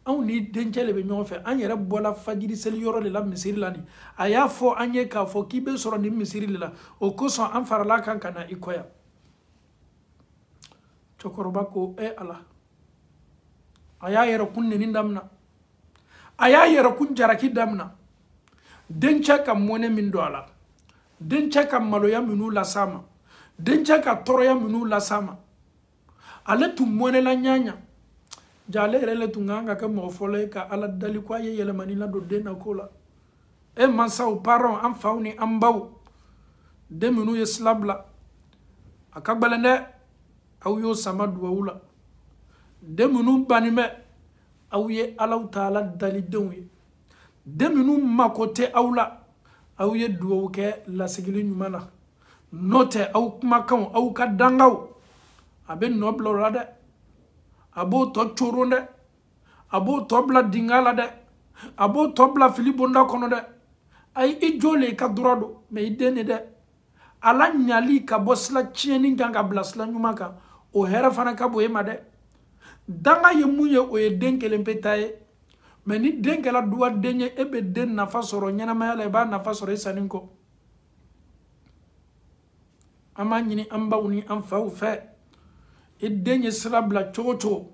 On ni denke lebe nyon fe. An yere bola fajiri seli yoro le la misiri lani. Aya fo anye ka fo kibe soro ni misiri le la. Okoso an farala kan kana ikoya. Chokoroba ko ala aya yero kun ne ndamna aya yero kun jaraki damna dencha ka mone min do ala dencha ka maloya minu la sama dencha ka toroya minu la sama ale tu mone la nyanya jale rele tu nganga ka mo fole ka ala dali kwa ye yele manila do dena kola e mansa o paron am fawni am baw de minu ye slabla akagbalende aw yo sama duwawula demunu banime aw ye alaw taala dali denwe demunu makote awla aw ye duwaw ke la sigili nyumana note aw kuma kan aw ka dangaw abe noblo la de abo to choronde abo tobla dingala de abo tobla filibonda kono de ay ijole ka durado me idene de ala nyali ka bosla chieni ganga blasla nyumaka o hera fana ka boye made danga ye munye o ye denkele mpetaye meni denkela duwa denye ebe den nafa soro nyana mayala ba nafa soro isaninko ama nyini amba uni amfa u fe e denye srabla chocho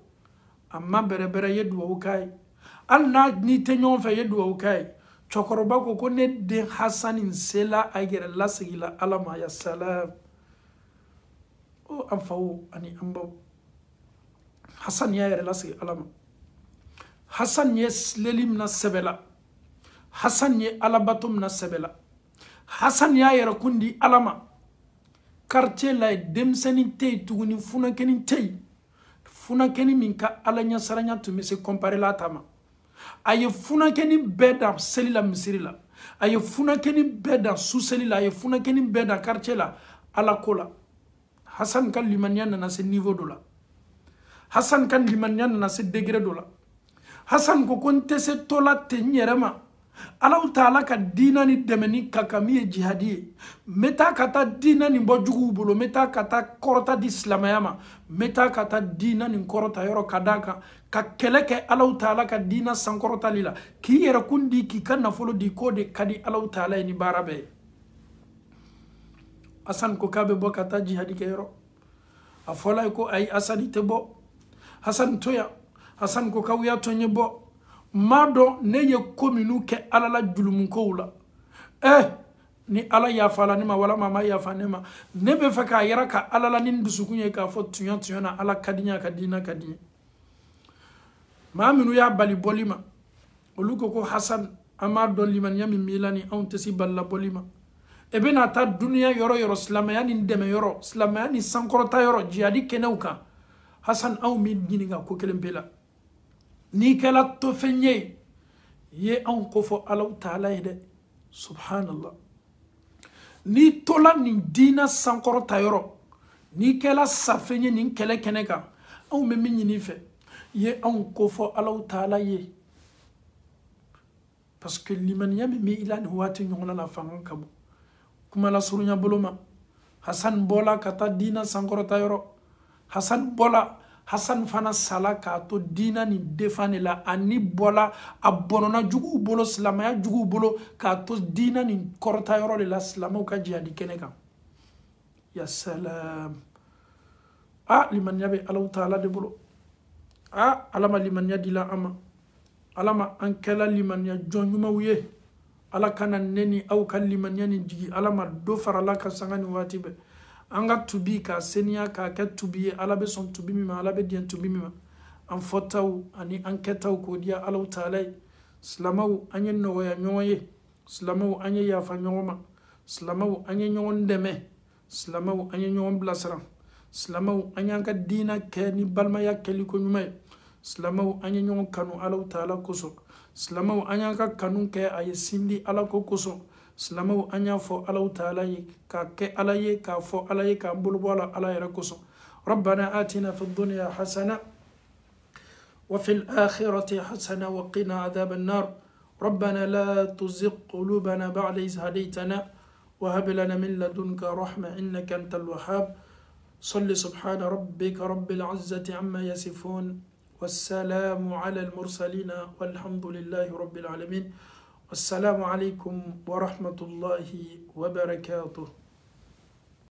amma bere ye duwa ukai alna ni tenyon fe ye duwa ukai chokoroba ko ne de Hassanin sela agere lasigila alama ya salam o amfawo ani ambaw Hassan ya yere lasi alama Hassan ye lelim na sebela Hassan ye alabatum na sebela Hassan ya yere kundi alama quartier la demseni tey tuguni funakeni tey funakeni minka alanya saranya to me se comparer la tama aye funakeni beda selila misirila aye funakeni beda suselila aye funakeni beda quartier la ala kola Hassan kan limaniya nana se niveau dola Hassan kan limaniya nana se degré dola Hassan ko konte se tola tenyerema Allah taala ka dina ni demeni kakami jihadi meta kata dina ni bojugu bolo meta kata korota di islamayama meta kata dina ni korota yoro kadaka ka keleke Allah taala ka dina sankorota lila ki yera kundi ki kana folo di kode kadi Allah taala ni barabe Hassan ko kabe bo kata jihadi ke yoro afola ko ay asani tebo Hassan toya Hassan ko kawya tonye bo mado ne ye kominu ke alala julumun kowla ni ala ya fala ni ma wala mama ya fanema ne be faka yara ka alala nin dusukunye ka fo tunya na ala kadinya kadina kadinya maminu ya bali bolima oluko ko Hassan amado liman yami milani on tesi balla bolima ebe na ta dunia yoro slamayani ndeme yoro slamayani sankorota yoro jihadi keneuka Hassan aw mi nyiniga ko kelembela ni kala to fenye ye an ko fo Allah taala de subhanallah ni tola ni dina sankoro tayoro ni kela safenye ni kele keneka an me min ni fe ye an ko fo Allah taala ye parce que limaniya mi ila ni wati nyongona la fangan kabo kuma la surunya boloma Hassan bola kata dina sankoro tayoro Hassan bola Hassan fana sala ka to dina ni defane la ani bola abonona jugu bolo silamaya jugu bolo ka to dina ni korta yoro le la silamaw ka jihadi keneka ya salam liman yabe Allah taala de bolo alama liman yadila ama alama ankela liman ya jonjuma wiye ala kana neni au kan liman yani jigi alama do farala ka sangani watibe anga tubi ka senia ka tubi ala be son tubi mi ma ala be dien tubi mi ma an fotaw ani anketaw ko dia Allah taala slamaw anye no ya nyoye slamaw anye ya fa nyoma slamaw anye nyon deme slamaw anye nyon blasra slamaw anye ka dina ke ni balma ya keli ko nyumay slamaw anye nyon kanu Allah taala koso slamaw anye ka kanu ke ay sindi ala ko koso Slamaw anya fo Allah taala ka ke alaye ka fo alaye ka bulbola ala yarakuso ربنا آتنا في الدنيا حسنة وفي الآخرة حسنة وقنا عذاب النار ربنا لا تزغ قلوبنا بعد إذ هديتنا وهب لنا من لدنك رحمة إنك أنت الوهاب صل سبحان ربك رب العزة عما يصفون والسلام على المرسلين والحمد لله رب العالمين السلام عليكم ورحمة الله وبركاته.